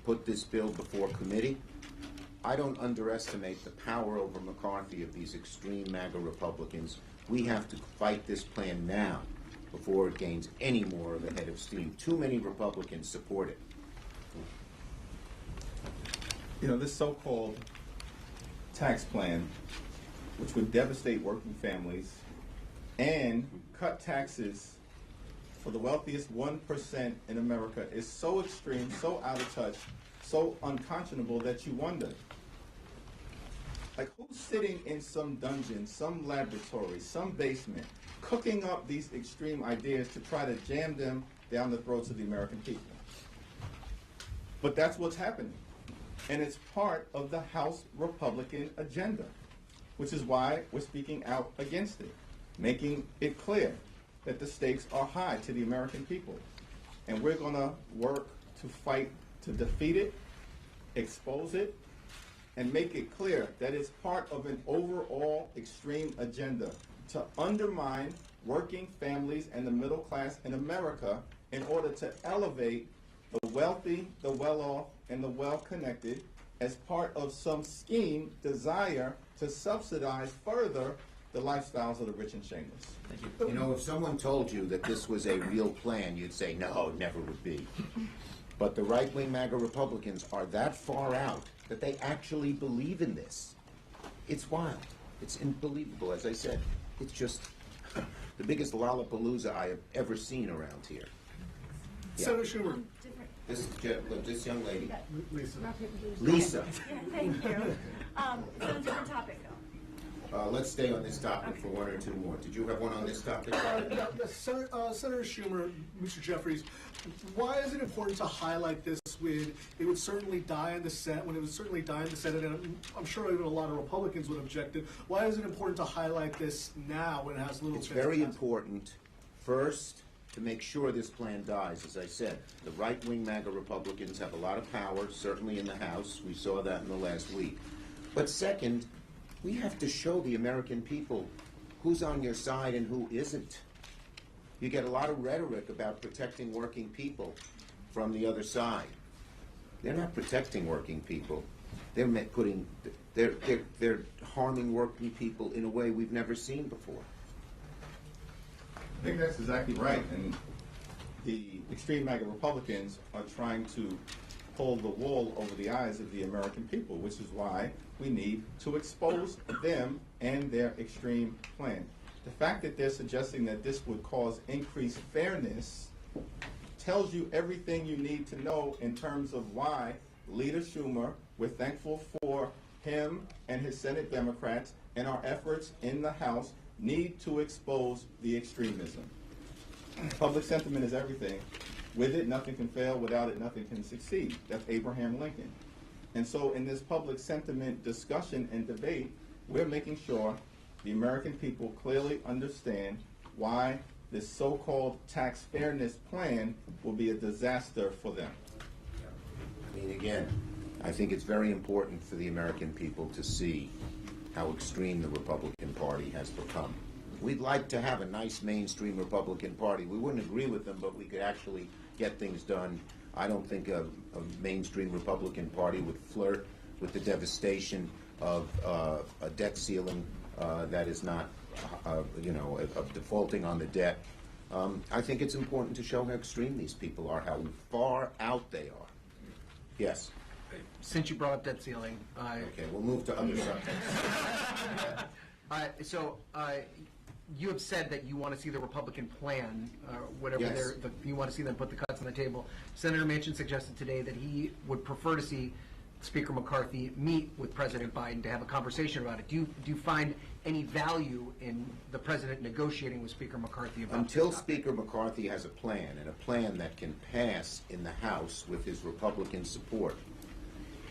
put this bill before committee. I don't underestimate the power over McCarthy of these extreme MAGA Republicans. We have to fight this plan now before it gains any more of a head of steam. Too many Republicans support it. You know, this so-called tax plan, which would devastate working families and cut taxes for the wealthiest 1% in America, is so extreme, so out of touch, so unconscionable that you wonder, like, who's sitting in some dungeon, some laboratory, some basement, cooking up these extreme ideas to try to jam them down the throats of the American people? But that's what's happening. And it's part of the House Republican agenda, which is why we're speaking out against it, making it clear that the stakes are high to the American people. And we're going to work to fight to defeat it, expose it, and make it clear that it's part of an overall extreme agenda to undermine working families and the middle class in America in order to elevate the wealthy, the well-off, and the well-connected as part of some scheme desire to subsidize further the lifestyles of the rich and shameless. Thank you. You know, if someone told you that this was a real plan, you'd say, no, it never would be. But the right-wing MAGA Republicans are that far out that they actually believe in this. It's wild. It's unbelievable. As I said, it's just the biggest Lollapalooza I have ever seen around here. Yeah. Senator Schumer. This young lady. Lisa. Lisa. Thank you. It's on a different topic, though. Let's stay on this topic for one or two more. Did you have one on this topic? Senator Schumer, Mr. Jeffries, why is it important to highlight this when it would certainly die in the Senate, and I'm sure even a lot of Republicans would object it? Why is it important to highlight this now when it has little chance? It's very important, first, to make sure this plan dies. As I said, the right-wing MAGA Republicans have a lot of power, certainly in the House. We saw that in the last week. But second, We have to show the American people who's on your side and who isn't. You get a lot of rhetoric about protecting working people from the other side. They're not protecting working people. They're harming working people in a way we've never seen before. I think that's exactly right. And the extreme MAGA Republicans are trying to pull the wool over the eyes of the American people, which is why we need to expose them and their extreme plan. The fact that they're suggesting that this would cause increased fairness tells you everything you need to know in terms of why Leader Schumer, we're thankful for him and his Senate Democrats, and our efforts in the House need to expose the extremism. Public sentiment is everything. With it, nothing can fail. Without it, nothing can succeed. That's Abraham Lincoln. And so in this public sentiment discussion and debate, we're making sure the American people clearly understand why this so-called tax fairness plan will be a disaster for them. I mean, again, I think it's very important for the American people to see how extreme the Republican Party has become. We'd like to have a nice mainstream Republican Party. We wouldn't agree with them, but we could actually get things done. I don't think a mainstream Republican Party would flirt with the devastation of a debt ceiling that is not, of defaulting on the debt. I think it's important to show how extreme these people are, how far out they are. Yes. Since you brought up debt ceiling, okay, we'll move to other subjects. You have said that you want to see the Republican plan, whatever Yes. you want to see them put the cuts on the table. Senator Manchin suggested today that he would prefer to see Speaker McCarthy meet with President Biden to have a conversation about it. Do you find any value in the president negotiating with Speaker McCarthy about Until this topic? Speaker McCarthy has a plan, and a plan that can pass in the House with his Republican support,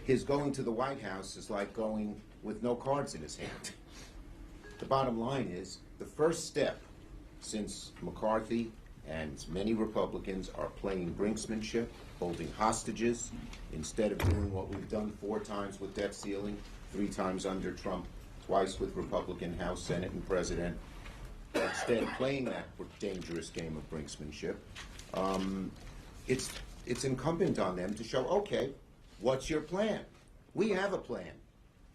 his going to the White House is like going with no cards in his hand. The bottom line is, the first step, since McCarthy and many Republicans are playing brinksmanship, holding hostages, instead of doing what we've done 4 times with debt ceiling, 3 times under Trump, twice with Republican House, Senate, and President, instead playing that dangerous game of brinksmanship, it's incumbent on them to show, okay, what's your plan? We have a plan.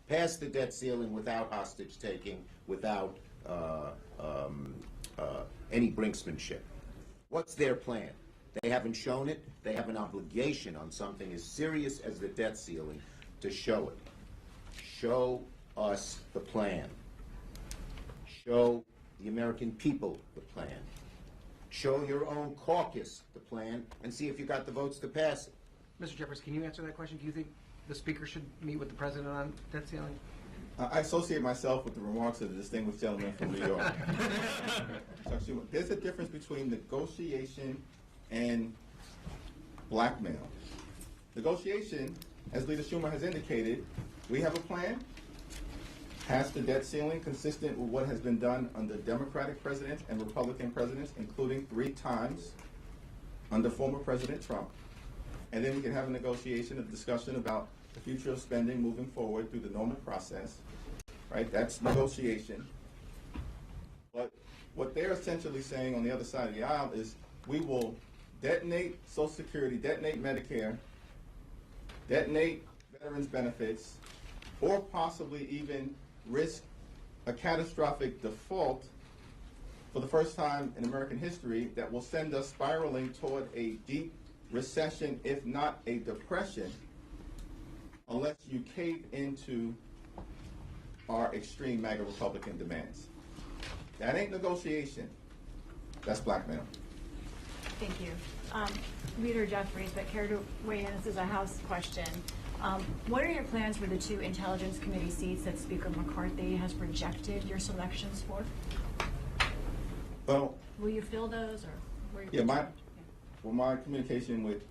Pass the debt ceiling without hostage taking, without any brinksmanship. What's their plan? They haven't shown it. They have an obligation on something as serious as the debt ceiling to show it. Show us the plan. Show the American people the plan. Show your own caucus the plan and see if you got the votes to pass it. Mr. Jeffers, can you answer that question? Do you think the Speaker should meet with the President on debt ceiling? I associate myself with the remarks of the distinguished gentleman from New York. Chuck Schumer. There's a difference between negotiation and blackmail. Negotiation, as Leader Schumer has indicated, we have a plan, pass the debt ceiling consistent with what has been done under Democratic presidents and Republican presidents, including 3 times under former President Trump. And then we can have a negotiation, a discussion about the future of spending moving forward through the normal process, right? That's negotiation. But what they're essentially saying on the other side of the aisle is we will detonate Social Security, detonate Medicare, detonate veterans benefits, or possibly even risk a catastrophic default for the first time in American history that will send us spiraling toward a deep recession, if not a depression, unless you cave into our extreme MAGA Republican demands. That ain't negotiation. That's blackmail. Thank you. Leader Jeffries, but care to weigh in? This is a House question. What are your plans for the 2 Intelligence Committee seats that Speaker McCarthy has projected your selections for? Well, will you fill those, or where are you my communication with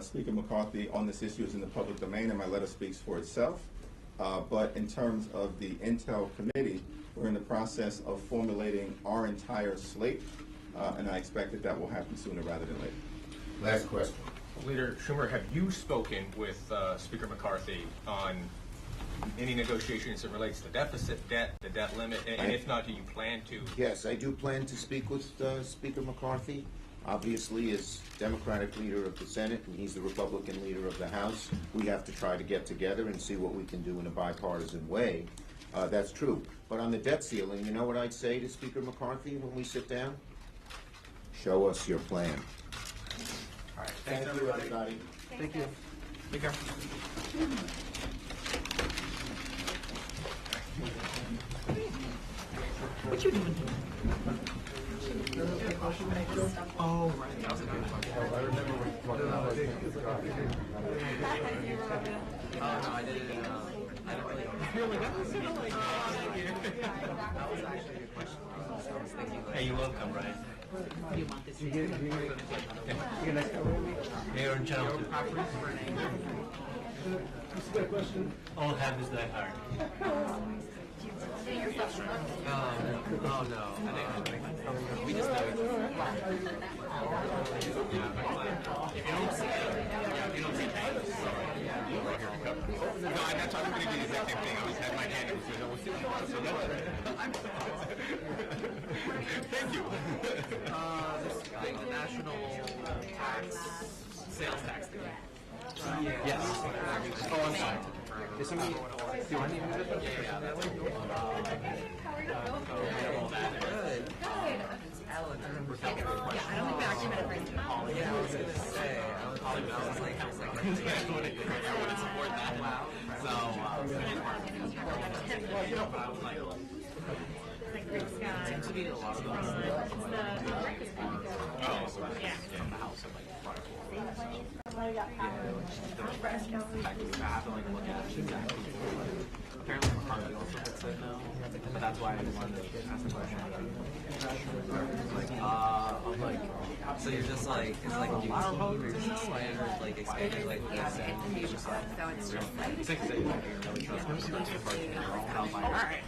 Speaker McCarthy on this issue is in the public domain, and my letter speaks for itself. But in terms of the Intel Committee, we're in the process of formulating our entire slate, and I expect that will happen sooner rather than later. Last question. Leader Schumer, have you spoken with Speaker McCarthy on any negotiations that relates to deficit, debt, the debt limit, and if not, do you plan to? Yes, I do plan to speak with Speaker McCarthy. Obviously, as Democratic leader of the Senate, and he's the Republican leader of the House, we have to try to get together and see what we can do in a bipartisan way. That's true. But on the debt ceiling, you know what I'd say to Speaker McCarthy when we sit down? Show us your plan. All right. Thank you, everybody. Thank you. Take care. What you doing? Oh, right. That was a good question. I remember when you oh, no, I didn't. I don't really. That was actually a good question. I was thinking, like, hey, you welcome, right? You want this? You next Mayor and gentlemen. All have is that hard. Oh no. We just know each other. No, I'm not talking about the exact same thing. I was had my hand up thank you. This national tax, sales tax thing. Yes. Oh, I'm sorry. Is somebody, do you want me to move it? Yeah. Good. I don't think we actually met a person. Yeah, I was going to say. I was like, I wouldn't support that. Wow. So, seems to be a lot of those. Oh, so yeah. From the house of like product. I have to like look at it exactly. Apparently McCarthy also puts it now, but that's why I wanted to ask the question. I'm like, so you're just like, it's like a flower hose or just standard, like expanded, like so it's just like, it's like you don't really trust them. Alright.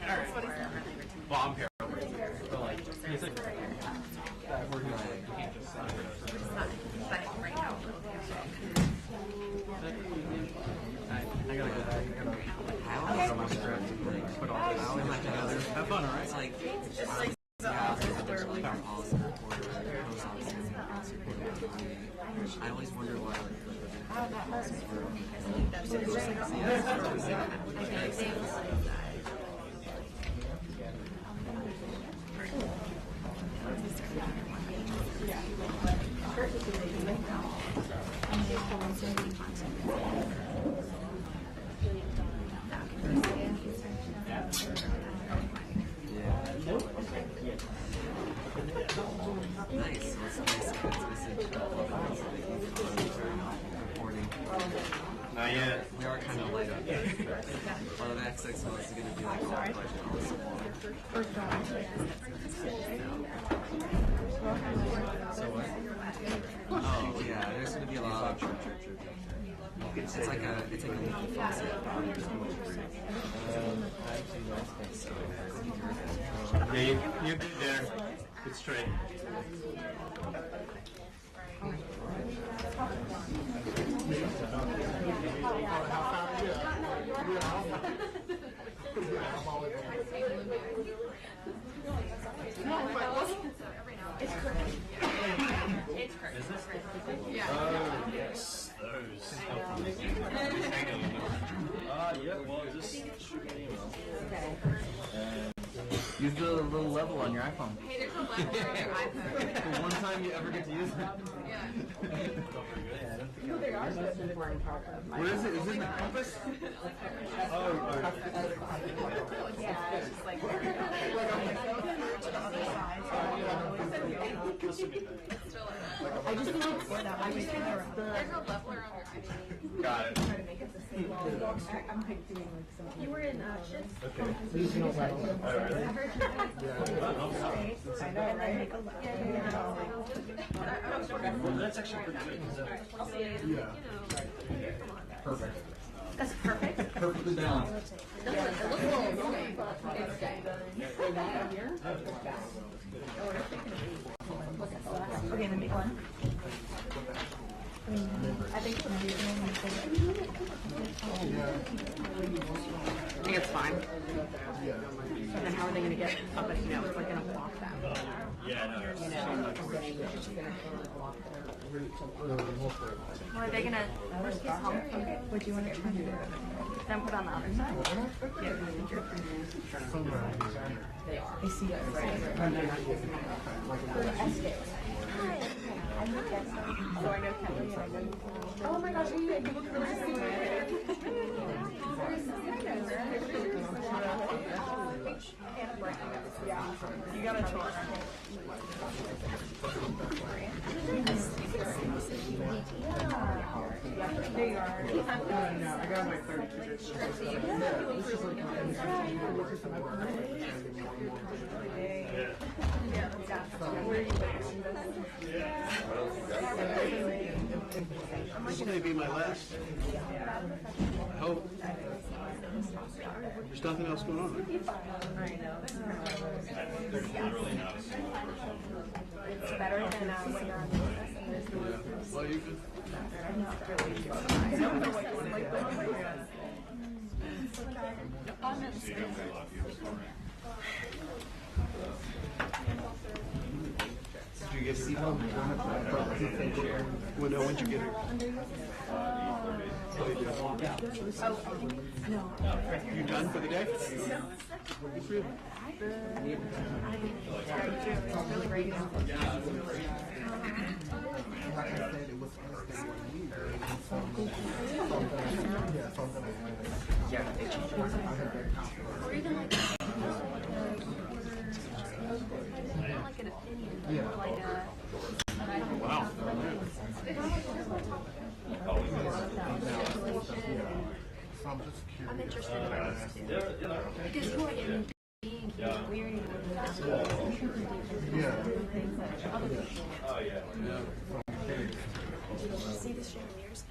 Well, I'm paraphrasing. But like, it's like, we're gonna like, you can't just but right now. I gotta go. I don't know my stress. Put all this together. Have fun, alright? It's like, I always wonder why. Nice. Not yet. We are kind of late up here. Well, the next 6 months is going to be like all budget So what? Oh yeah, there's going to be a lot of it's like a leaky faucet. Yeah, you're good there. Good straight. It's correct. Is it? Yeah. Oh, yes. Those. Yeah, well, this should be email. Use the little level on your iPhone. Hey, there's a level on your iPhone. The one time you ever get to use it. Yeah. Where is it? Is it in the compass? Yeah, it's just like I just think it's there's a leveler on your iPhone. Got it. I'm like doing like something. You were in shifts. Okay. Well, that's actually pretty good. Yeah. Perfect. That's perfect. Perfectly balanced. It looks a little annoying. Okay, then make one. I think it's get somebody, you know, it's like gonna block them. Yeah, no, You know, Well, are they gonna, worst case scenario, what do you want to try to do? Then put on the other side? they are. I see it. So I know Kelly and I know you. Oh my gosh, you look really yeah, you gotta talk. There you are. No, I got my 32. This may be my last. I hope. There's nothing else going on. There's literally not a single person. It's better than when you're on campus and there's no. Well, you could. Did you get your phone? When'd you get it? You done for the day? Good for you. Really great. Or even like an opinion, or like a. Wow. I'm interested in those too. Because who are you being here? We already know Oh, yeah. Did you see the chandeliers?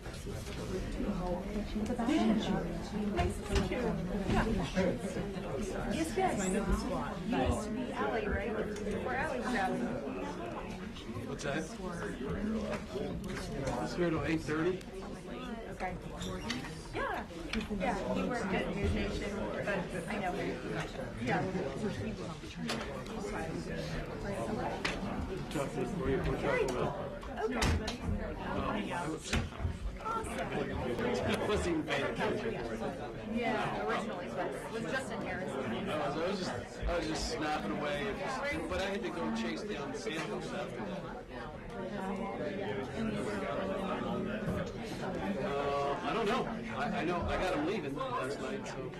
Yes, yes. I know the squad. You used to be Allie, right? Or Allie's Allie. What's that? It's here till 8:30. Okay. Yeah. Yeah, he worked at News Nation, but I know him. Yeah. I wasn't even paying attention. Yeah, originally, but it was Justin Harrison. I was just snapping away, but I had to go chase down the sample stuff. I don't know. I know I got him leaving last night, so.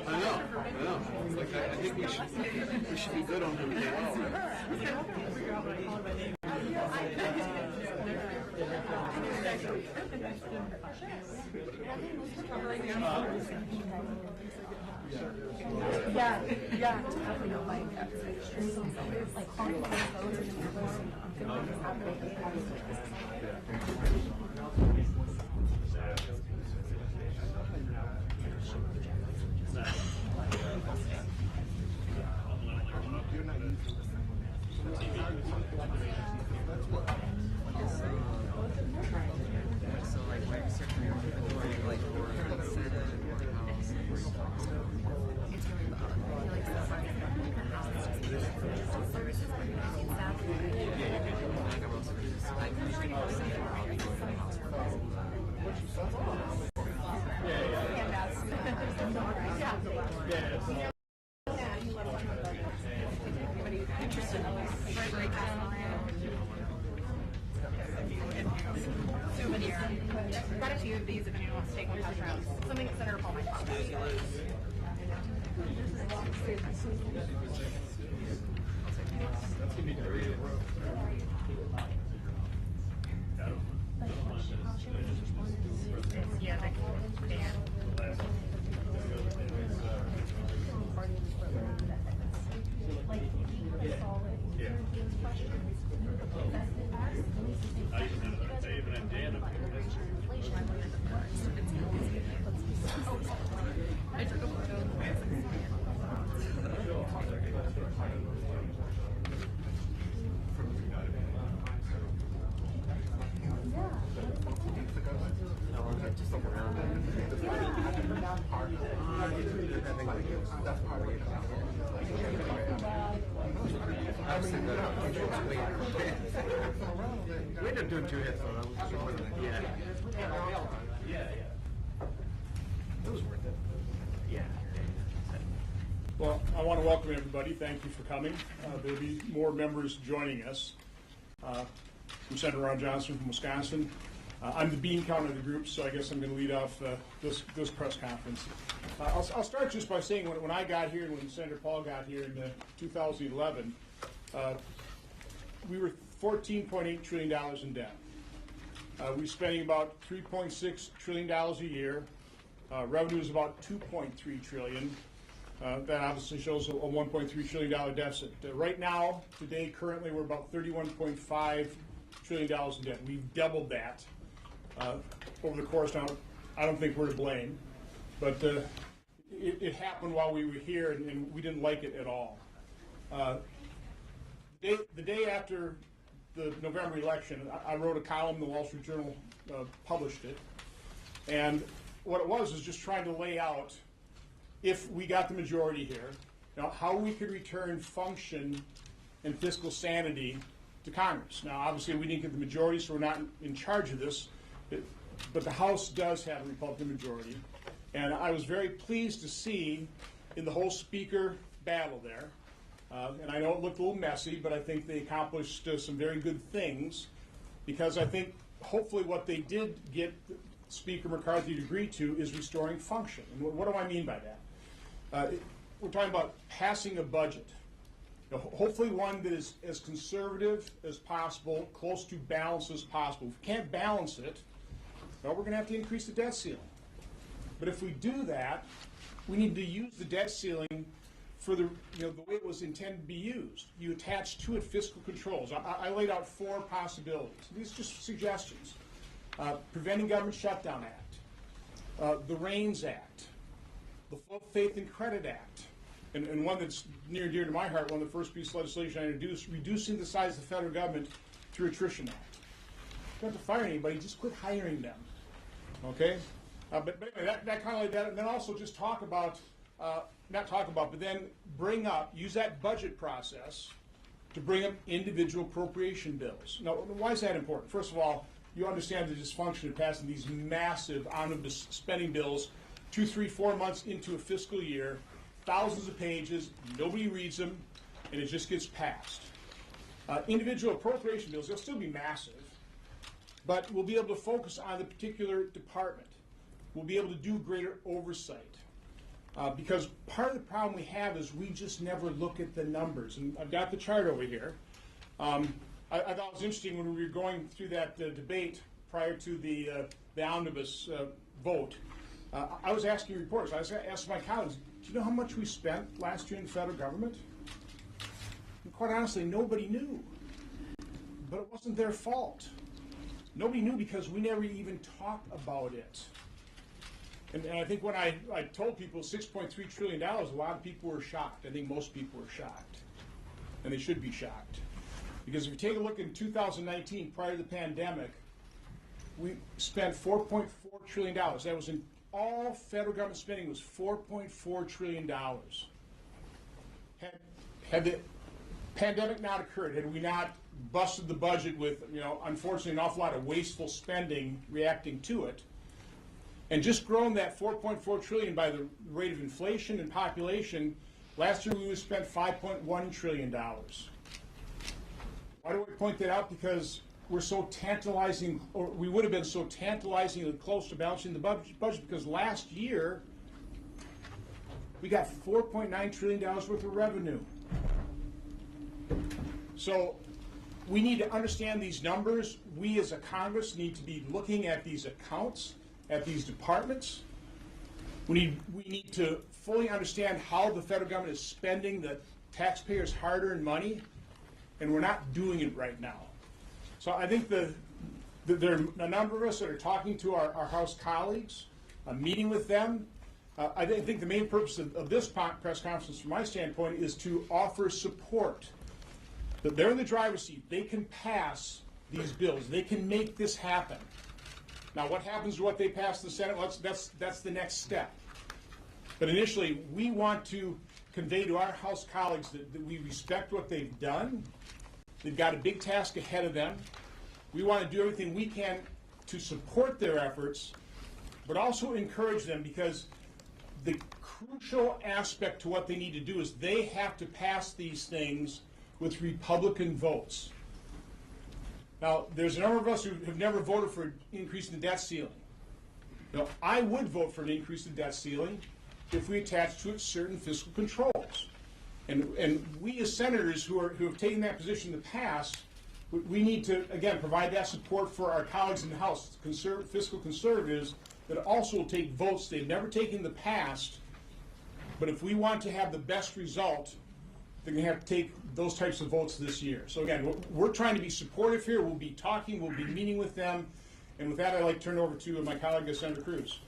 I know. Like I think we should be good on him now. Yeah, definitely don't like that. Like calling the voters souvenir. I've got a few of these if anyone wants to take one back around. Something Senator Paul might talk about. Yeah, they can. Just look around. We ended up doing 2 hits, though. That was yeah. It was worth it. Yeah. Well, I want to welcome everybody. Thank you for coming. There will be more members joining us. I'm Senator Ron Johnson from Wisconsin. I'm the bean counter of the group, so I guess I'm going to lead off this press conference. I'll start just by saying when I got here and when Senator Paul got here in 2011, we were $14.8 trillion in debt. We're spending about $3.6 trillion a year. Revenue is about $2.3 trillion. That obviously shows a $1.3 trillion deficit. Right now, today, currently, we're about $31.5 trillion in debt. We've doubled that over the course. Now, I don't think we're to blame, but it happened while we were here, and we didn't like it at all. The day after the November election, I wrote a column, the Wall Street Journal published it, and what it was is just trying to lay out, if we got the majority here, how we could return function and fiscal sanity to Congress. Now, obviously, we didn't get the majority, so we're not in charge of this, but the House does have a Republican majority, and I was very pleased to see in the whole speaker battle there, and I know it looked a little messy, but I think they accomplished some very good things, because I think hopefully what they did get Speaker McCarthy to agree to is restoring function. And what do I mean by that? We're talking about passing a budget, hopefully one that is as conservative as possible, close to balance as possible. If we can't balance it, well, we're going to have to increase the debt ceiling. But if we do that, we need to use the debt ceiling for the way it was intended to be used. You attach to it fiscal controls. I laid out 4 possibilities. These are just suggestions. Preventing Government Shutdown Act, the REINS Act, the Flow, Faith, and Credit Act, and one that's near and dear to my heart, one of the first pieces of legislation I introduced, reducing the size of the federal government through Attrition Act. You don't have to fire anybody, just quit hiring them. Okay? But anyway, that kind of like that, and then also just talk about, but then bring up, use that budget process to bring up individual appropriation bills. Now, why is that important? First of all, you understand the dysfunction of passing these massive omnibus spending bills 2, 3, 4 months into a fiscal year, thousands of pages, nobody reads them, and it just gets passed. Individual appropriation bills, they'll still be massive, but we'll be able to focus on the particular department. We'll be able to do greater oversight. Because part of the problem we have is we just never look at the numbers. And I've got the chart over here. I thought it was interesting when we were going through that debate prior to the omnibus vote. I was asking reporters, I was asking my colleagues, do you know how much we spent last year in the federal government? And quite honestly, nobody knew. But it wasn't their fault. Nobody knew because we never even talked about it. And I think when I told people $6.3 trillion, a lot of people were shocked. I think most people were shocked. And they should be shocked. Because if you take a look in 2019, prior to the pandemic, we spent $4.4 trillion. That was in all federal government spending was $4.4 trillion. Had the pandemic not occurred, had we not busted the budget with, unfortunately, an awful lot of wasteful spending reacting to it, and just grown that $4.4 trillion by the rate of inflation and population, last year we would have spent $5.1 trillion. Why do I point that out? Because we're so tantalizing, or we would have been so tantalizingly close to balancing the budget because last year we got $4.9 trillion worth of revenue. So we need to understand these numbers. We as a Congress need to be looking at these accounts, at these departments. We need to fully understand how the federal government is spending the taxpayers' hard-earned money, and we're not doing it right now. So I think there are a number of us that are talking to our House colleagues, meeting with them. I think the main purpose of this press conference, from my standpoint, is to offer support. That they're in the driver's seat. They can pass these bills. They can make this happen. Now, what happens to what they pass in the Senate? That's the next step. But initially, we want to convey to our House colleagues that we respect what they've done. They've got a big task ahead of them. We want to do everything we can to support their efforts, but also encourage them, because the crucial aspect to what they need to do is they have to pass these things with Republican votes. Now, there's a number of us who have never voted for an increase in the debt ceiling. Now, I would vote for an increase in the debt ceiling if we attach to it certain fiscal controls. And we as senators who have taken that position in the past, we need to, again, provide that support for our colleagues in the House, fiscal conservatives, that also will take votes they've never taken in the past. But if we want to have the best result, they're going to have to take those types of votes this year. So again, we're trying to be supportive here. We'll be talking, we'll be meeting with them. And with that, I'd like to turn it over to my colleague, Senator Cruz.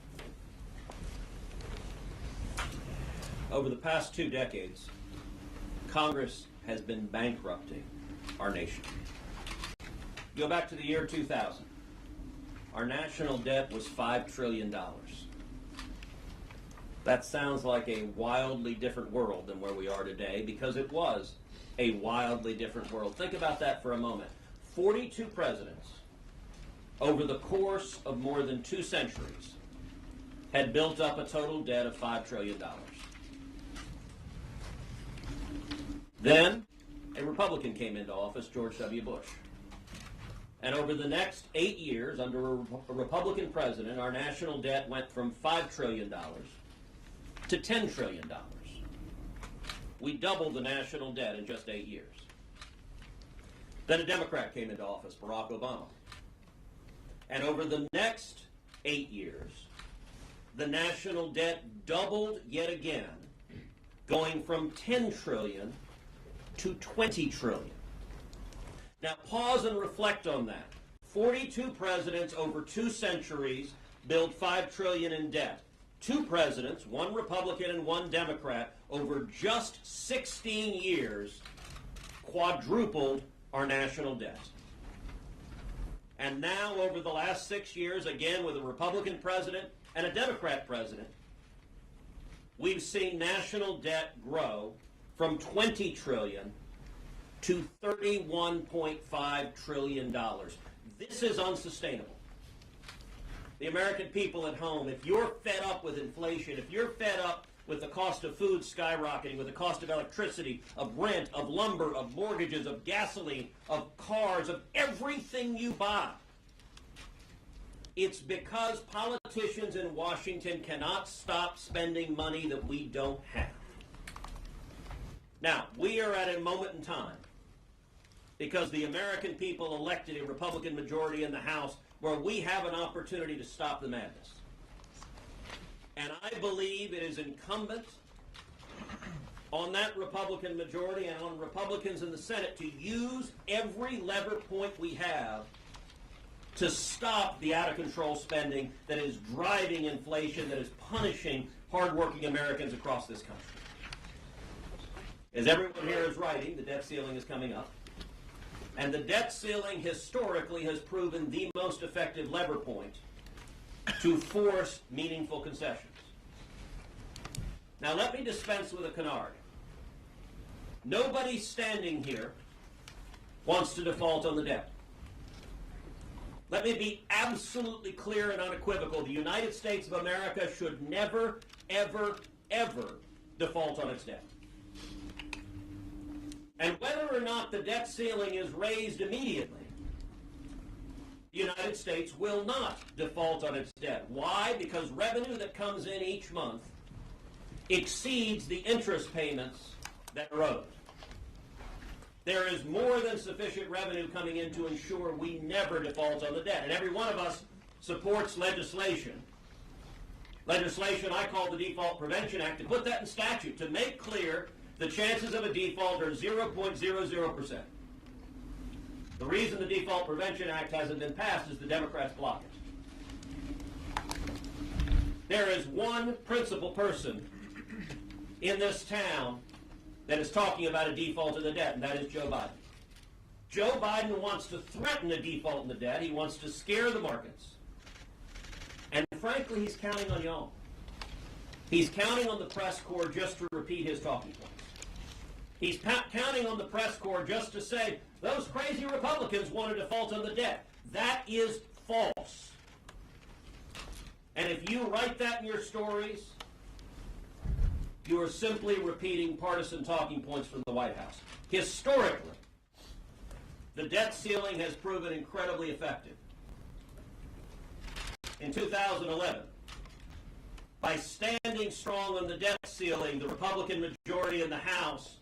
Over the past 2 decades, Congress has been bankrupting our nation. Go back to the year 2000. Our national debt was $5 trillion. That sounds like a wildly different world than where we are today, because it was a wildly different world. Think about that for a moment. 42 presidents over the course of more than 2 centuries had built up a total debt of $5 trillion. Then a Republican came into office, George W. Bush. And over the next 8 years, under a Republican president, our national debt went from $5 trillion to $10 trillion. We doubled the national debt in just 8 years. Then a Democrat came into office, Barack Obama. And over the next 8 years, the national debt doubled yet again, going from $10 trillion to $20 trillion. Now pause and reflect on that. 42 presidents over 2 centuries built $5 trillion in debt. 2 presidents, 1 Republican and 1 Democrat, over just 16 years, quadrupled our national debt. And now, over the last 6 years, again with a Republican president and a Democrat president, we've seen national debt grow from $20 trillion to $31.5 trillion. This is unsustainable. The American people at home, if you're fed up with inflation, if you're fed up with the cost of food skyrocketing, with the cost of electricity, of rent, of lumber, of mortgages, of gasoline, of cars, of everything you buy, it's because politicians in Washington cannot stop spending money that we don't have. Now, we are at a moment in time, because the American people elected a Republican majority in the House, where we have an opportunity to stop the madness. And I believe it is incumbent on that Republican majority and on Republicans in the Senate to use every lever point we have to stop the out-of-control spending that is driving inflation, that is punishing hardworking Americans across this country. As everyone here is writing, the debt ceiling is coming up. And the debt ceiling historically has proven the most effective lever point to force meaningful concessions. Now let me dispense with a canard. Nobody standing here wants to default on the debt. Let me be absolutely clear and unequivocal. The United States of America should never, ever, ever default on its debt. And whether or not the debt ceiling is raised immediately, the United States will not default on its debt. Why? Because revenue that comes in each month exceeds the interest payments that are owed. There is more than sufficient revenue coming in to ensure we never default on the debt. And every one of us supports legislation I call the Default Prevention Act, to put that in statute, to make clear the chances of a default are 0.00%. The reason the Default Prevention Act hasn't been passed is the Democrats block it. There is one principal person in this town that is talking about a default in the debt, and that is Joe Biden. Joe Biden wants to threaten a default in the debt. He wants to scare the markets. And frankly, he's counting on y'all. He's counting on the press corps just to repeat his talking points. He's counting on the press corps just to say, those crazy Republicans want to default on the debt. That is false. And if you write that in your stories, you are simply repeating partisan talking points from the White House. Historically, the debt ceiling has proven incredibly effective. In 2011, by standing strong on the debt ceiling, the Republican majority in the House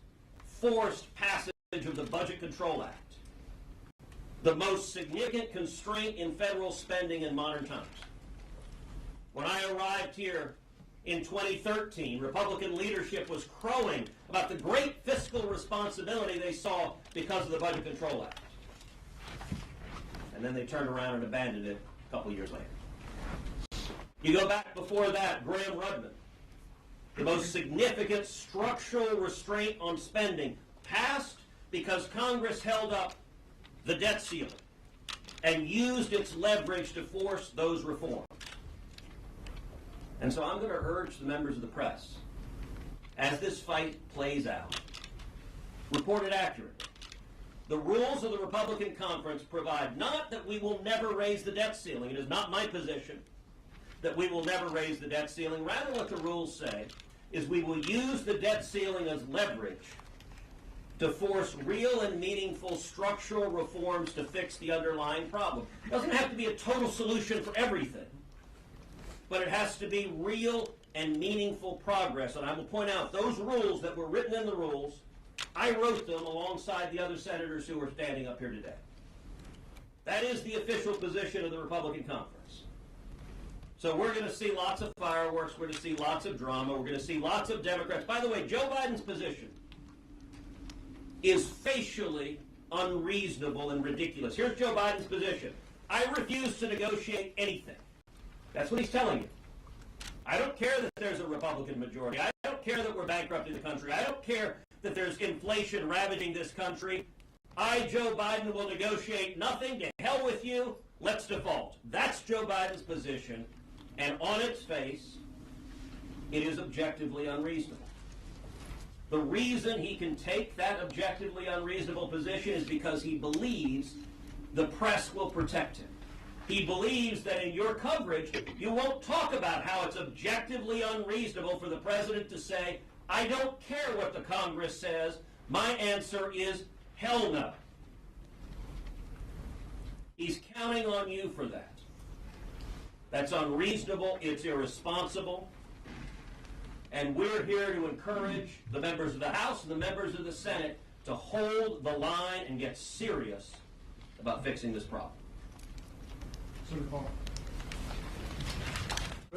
forced passage of the Budget Control Act, the most significant constraint in federal spending in modern times. When I arrived here in 2013, Republican leadership was crowing about the great fiscal responsibility they saw because of the Budget Control Act. And then they turned around and abandoned it a couple years later. You go back before that, Graham-Rudman, the most significant structural restraint on spending, passed because Congress held up the debt ceiling and used its leverage to force those reforms. And so I'm going to urge the members of the press, as this fight plays out, report it accurately. The rules of the Republican conference provide not that we will never raise the debt ceiling. It is not my position that we will never raise the debt ceiling. Rather, what the rules say is we will use the debt ceiling as leverage to force real and meaningful structural reforms to fix the underlying problem. It doesn't have to be a total solution for everything, but it has to be real and meaningful progress. And I will point out those rules that were written in the rules, I wrote them alongside the other senators who are standing up here today. That is the official position of the Republican conference. So we're going to see lots of fireworks, we're going to see lots of drama, we're going to see lots of Democrats. By the way, Joe Biden's position is facially unreasonable and ridiculous. Here's Joe Biden's position. I refuse to negotiate anything. That's what he's telling you. I don't care that there's a Republican majority. I don't care that we're bankrupting the country. I don't care that there's inflation ravaging this country. I, Joe Biden, will negotiate nothing. To hell with you. Let's default. That's Joe Biden's position. And on its face, it is objectively unreasonable. The reason he can take that objectively unreasonable position is because he believes the press will protect him. He believes that in your coverage, you won't talk about how it's objectively unreasonable for the president to say, I don't care what the Congress says. My answer is hell no. He's counting on you for that. That's unreasonable. It's irresponsible. And we're here to encourage the members of the House and the members of the Senate to hold the line and get serious about fixing this problem.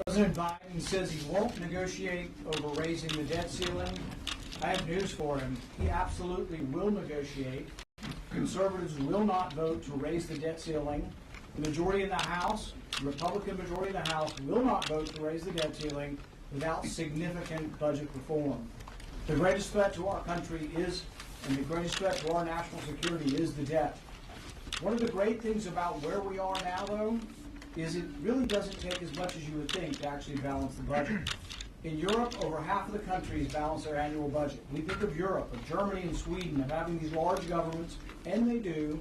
President Biden says he won't negotiate over raising the debt ceiling. I have news for him. He absolutely will negotiate. Conservatives will not vote to raise the debt ceiling. The majority in the House, the Republican majority in the House, will not vote to raise the debt ceiling without significant budget reform. The greatest threat to our country is, and the greatest threat to our national security is the debt. One of the great things about where we are now, though, is it really doesn't take as much as you would think to actually balance the budget. In Europe, over half of the countries balance their annual budget. We think of Europe, of Germany and Sweden, of having these large governments, and they do,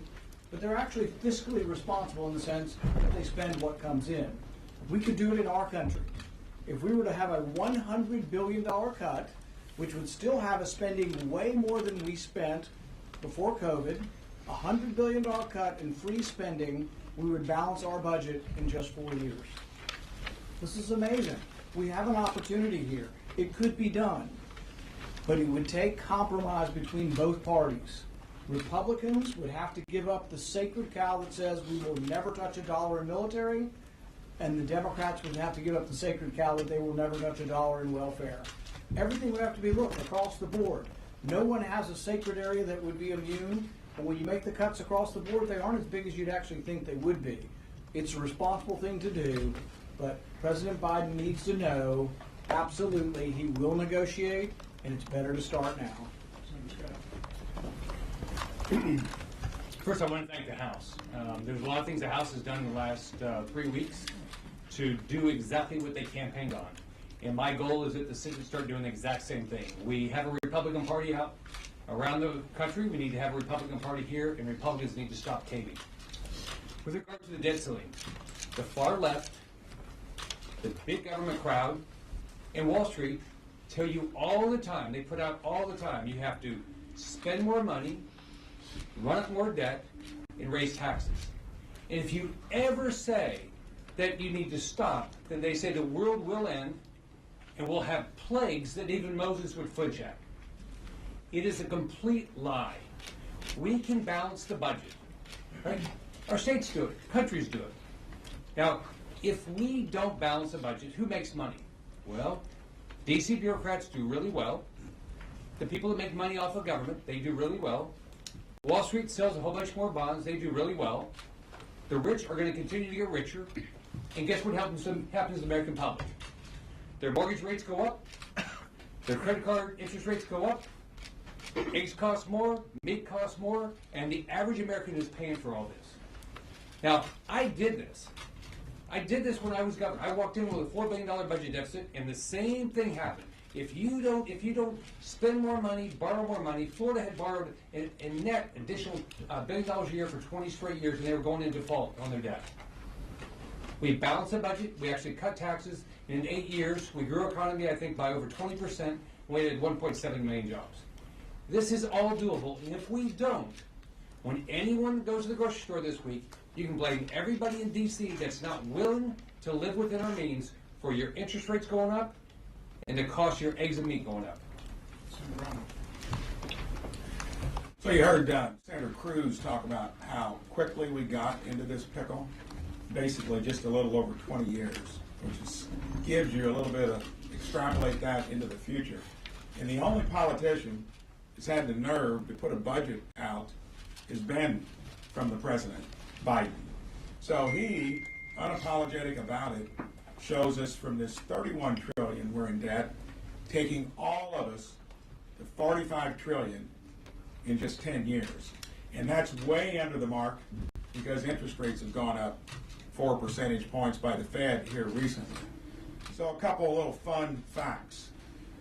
but they're actually fiscally responsible in the sense that they spend what comes in. We could do it in our country. If we were to have a $100 billion cut, which would still have us spending way more than we spent before COVID, a $100 billion cut in free spending, we would balance our budget in just 4 years. This is amazing. We have an opportunity here. It could be done, but it would take compromise between both parties. Republicans would have to give up the sacred cow that says we will never touch a dollar in military, and the Democrats would have to give up the sacred cow that they will never touch a dollar in welfare. Everything would have to be looked across the board. No one has a sacred area that would be immune, and when you make the cuts across the board, they aren't as big as you'd actually think they would be. It's a responsible thing to do, but President Biden needs to know, absolutely, he will negotiate, and it's better to start now. First, I want to thank the House. There's a lot of things the House has done in the last 3 weeks to do exactly what they campaigned on. And my goal is that the citizens start doing the exact same thing. We have a Republican Party out around the country. We need to have a Republican Party here, and Republicans need to stop caving. With regard to the debt ceiling, the far left, the big government crowd, and Wall Street tell you all the time, they put out all the time, you have to spend more money, run up more debt, and raise taxes. And if you ever say that you need to stop, then they say the world will end, and we'll have plagues that even Moses would flinch at. It is a complete lie. We can balance the budget, right? Our states do it, countries do it. Now, if we don't balance the budget, who makes money? Well, DC bureaucrats do really well. The people that make money off of government, they do really well. Wall Street sells a whole bunch more bonds, they do really well. The rich are going to continue to get richer. And guess what happens to the American public? Their mortgage rates go up, their credit card interest rates go up, eggs cost more, meat costs more, and the average American is paying for all this. Now, I did this. I did this when I was governor. I walked in with a $4 billion budget deficit, and the same thing happened. If you don't spend more money, borrow more money, Florida had borrowed a net additional $1 billion a year for 20 straight years, and they were going into default on their debt. We balanced the budget. We actually cut taxes. In 8 years, we grew our economy, I think, by over 20%, and we added 1.7 million jobs. This is all doable, and if we don't, when anyone goes to the grocery store this week, you can blame everybody in D.C. that's not willing to live within our means for your interest rates going up and the cost of your eggs and meat going up. So you heard Senator Cruz talk about how quickly we got into this pickle, basically just a little over 20 years, which gives you a little bit of extrapolate that into the future. And the only politician that's had the nerve to put a budget out has been from the president, Biden. So he, unapologetic about it, shows us from this $31 trillion we're in debt, taking all of us to $45 trillion in just 10 years. And that's way under the mark because interest rates have gone up 4 percentage points by the Fed here recently. So a couple of little fun facts.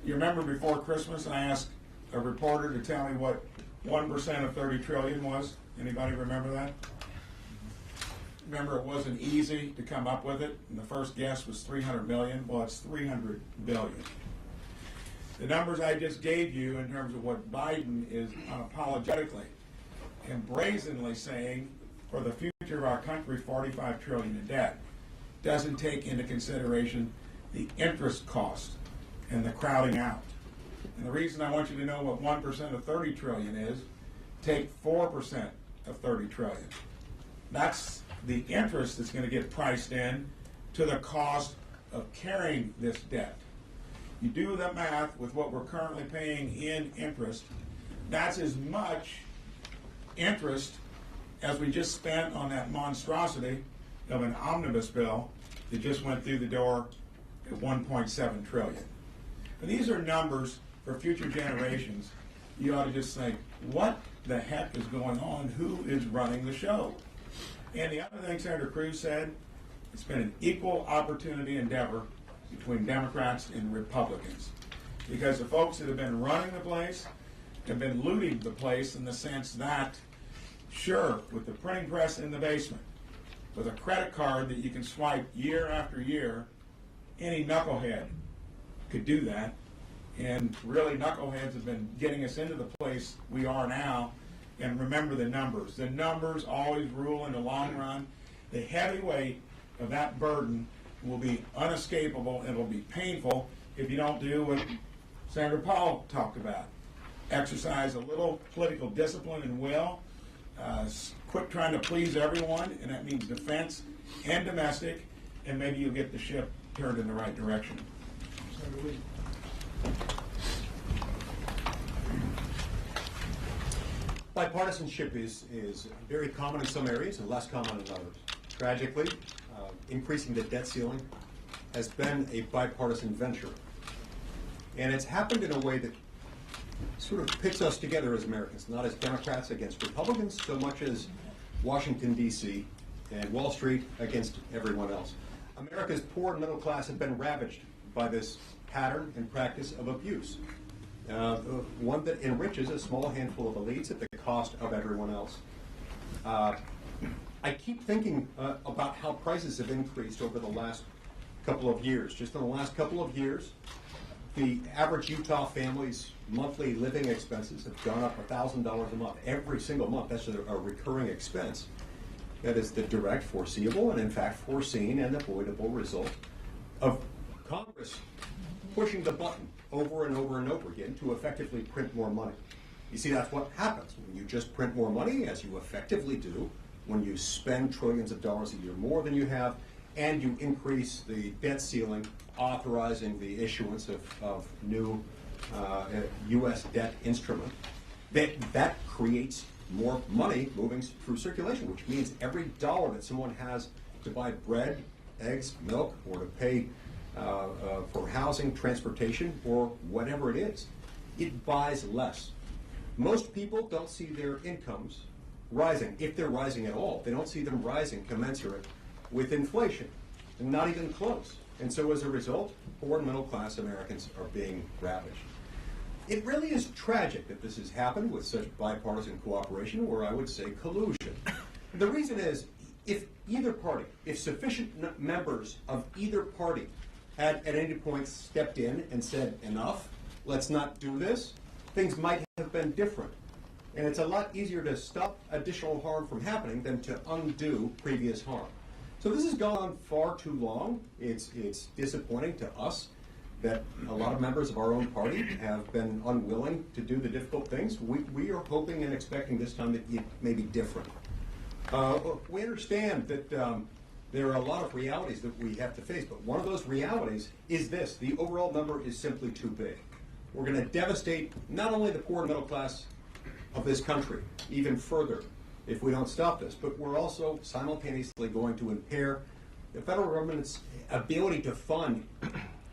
You remember before Christmas I asked a reporter to tell me what 1% of 30 trillion was? Anybody remember that? Remember, it wasn't easy to come up with it, and the first guess was 300 million. Well, it's 300 billion. The numbers I just gave you in terms of what Biden is unapologetically and brazenly saying for the future of our country, 45 trillion in debt, doesn't take into consideration the interest cost and the crowding out. And the reason I want you to know what 1% of 30 trillion is, take 4% of 30 trillion. That's the interest that's going to get priced in to the cost of carrying this debt. You do the math with what we're currently paying in interest, that's as much interest as we just spent on that monstrosity of an omnibus bill that just went through the door at 1.7 trillion. And these are numbers for future generations. You ought to just think, what the heck is going on? Who is running the show? And the other thing Senator Cruz said, it's been an equal opportunity endeavor between Democrats and Republicans. Because the folks that have been running the place have been looting the place in the sense that, sure, with the printing press in the basement, with a credit card that you can swipe year after year, any knucklehead could do that. And really, knuckleheads have been getting us into the place we are now. And remember the numbers. The numbers always rule in the long run. The heavy weight of that burden will be unescapable and it will be painful if you don't do what Senator Paul talked about. Exercise a little political discipline and will. Quit trying to please everyone, and that means defense and domestic, and maybe you'll get the ship turned in the right direction. Bipartisanship is very common in some areas and less common in others. Tragically, increasing the debt ceiling has been a bipartisan venture. And it's happened in a way that sort of pits us together as Americans, not as Democrats against Republicans, so much as Washington, D.C. and Wall Street against everyone else. America's poor and middle class have been ravaged by this pattern and practice of abuse, one that enriches a small handful of elites at the cost of everyone else. I keep thinking about how prices have increased over the last couple of years. Just in the last couple of years, the average Utah family's monthly living expenses have gone up $1,000 a month every single month. That's a recurring expense. That is the direct, foreseeable, and in fact foreseen and avoidable result of Congress pushing the button over and over and over again to effectively print more money. You see, that's what happens when you just print more money, as you effectively do when you spend trillions of dollars a year more than you have, and you increase the debt ceiling, authorizing the issuance of new U.S. debt instrument. That creates more money moving through circulation, which means every dollar that someone has to buy bread, eggs, milk, or to pay for housing, transportation, or whatever it is, it buys less. Most people don't see their incomes rising. If they're rising at all, they don't see them rising commensurate with inflation, and not even close. And so as a result, poor middle-class Americans are being ravaged. It really is tragic that this has happened with such bipartisan cooperation, or I would say collusion. The reason is, if either party, if sufficient members of either party had at any point stepped in and said, enough, let's not do this, things might have been different. And it's a lot easier to stop additional harm from happening than to undo previous harm. So this has gone on far too long. It's disappointing to us that a lot of members of our own party have been unwilling to do the difficult things. We are hoping and expecting this time that it may be different. We understand that there are a lot of realities that we have to face, but one of those realities is this: the overall number is simply too big. We're going to devastate not only the poor and middle class of this country even further if we don't stop this, but we're also simultaneously going to impair the federal government's ability to fund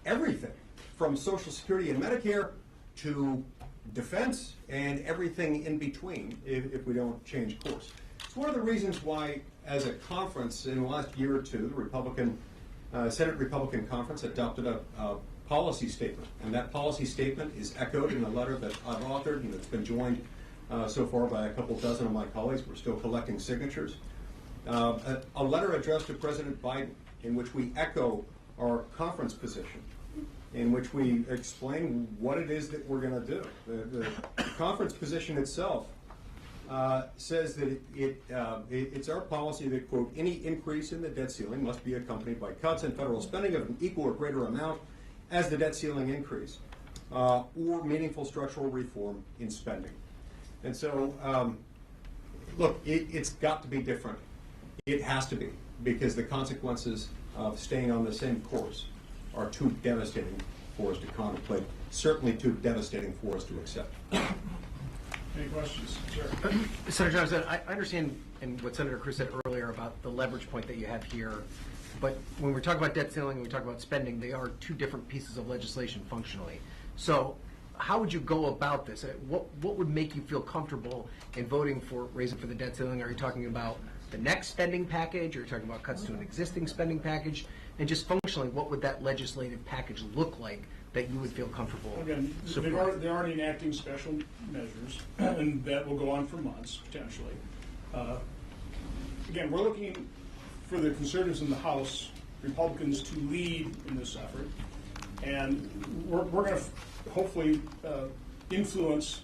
everything from Social Security and Medicare to defense and everything in between if we don't change course. It's one of the reasons why, as a conference in the last year or two, the Senate Republican Conference adopted a policy statement, and that policy statement is echoed in a letter that I've authored and it's been joined so far by a couple dozen of my colleagues. We're still collecting signatures. A letter addressed to President Biden in which we echo our conference position, in which we explain what it is that we're going to do. The conference position itself says that it's our policy that, quote, any increase in the debt ceiling must be accompanied by cuts in federal spending of an equal or greater amount as the debt ceiling increase, or meaningful structural reform in spending. And so, look, it's got to be different. It has to be, because the consequences of staying on the same course are too devastating for us to contemplate, certainly too devastating for us to accept. Any questions? Sure. Senator Johnson, I understand and what Senator Cruz said earlier about the leverage point that you have here, but when we talk about debt ceiling and we talk about spending, they are two different pieces of legislation functionally. So how would you go about this? What would make you feel comfortable in voting for raising for the debt ceiling? Are you talking about the next spending package? Or are you talking about cuts to an existing spending package? And just functionally, what would that legislative package look like that you would feel comfortable supporting? They're already enacting special measures, and that will go on for months, potentially. Again, we're looking for the conservatives in the House, Republicans, to lead in this effort. And we're going to hopefully influence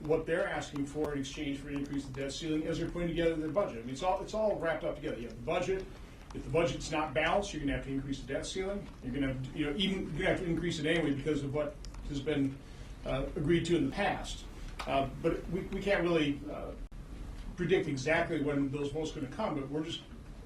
what they're asking for in exchange for an increase in the debt ceiling as they're putting together their budget. I mean, it's all wrapped up together. You have the budget. If the budget's not balanced, you're going to have to increase the debt ceiling. You're going to have to increase it anyway because of what has been agreed to in the past. But we can't really predict exactly when those votes are going to come. But we're just,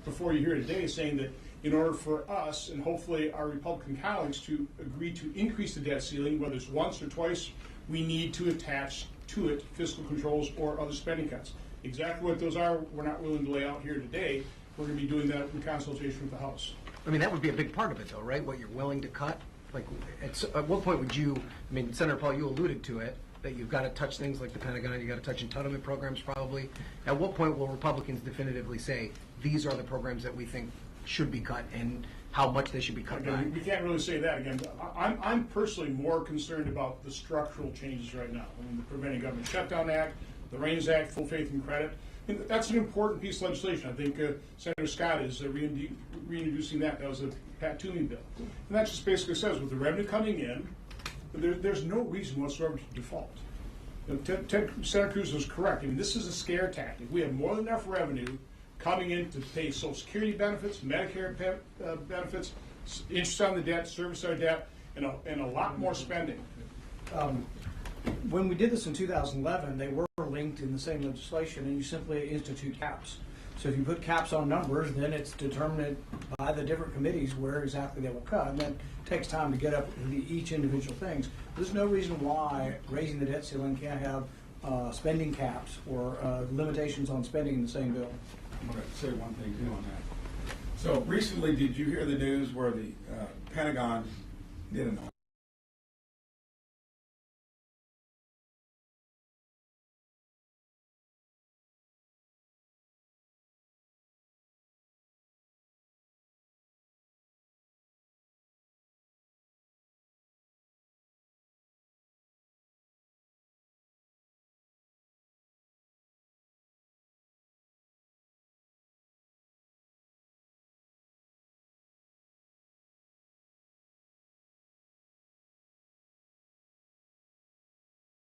before you here today, saying that in order for us and hopefully our Republican colleagues to agree to increase the debt ceiling, whether it's once or twice, we need to attach to it fiscal controls or other spending cuts. Exactly what those are, we're not willing to lay out here today. We're going to be doing that in consultation with the House. I mean, that would be a big part of it, though, right? What you're willing to cut? Like, at what point would you, I mean, Senator Paul, you alluded to it, that you've got to touch things like the Pentagon, you've got to touch entitlement programs probably. At what point will Republicans definitively say, these are the programs that we think should be cut, and how much they should be cut Again, back. we can't really say that. Again, I'm personally more concerned about the structural changes right now. I mean, the Preventing Government Shutdown Act, the REINS Act, full faith and credit. And that's an important piece of legislation. I think Senator Scott is reintroducing that. That was a Pat Toomey bill. And that just basically says with the revenue coming in, there's no reason whatsoever to default. You know, Senator Cruz was correct. I mean, this is a scare tactic. We have more than enough revenue coming in to pay Social Security benefits, Medicare benefits, interest on the debt, service our debt, and a lot more spending. When we did this in 2011, they were linked in the same legislation, and you simply institute caps. So if you put caps on numbers, then it's determined by the different committees where exactly they will cut. And that takes time to get up each individual things. There's no reason why raising the debt ceiling can't have spending caps or limitations on spending in the same bill. I'm going to say one thing too on that. So recently, did you hear the news where the Pentagon did an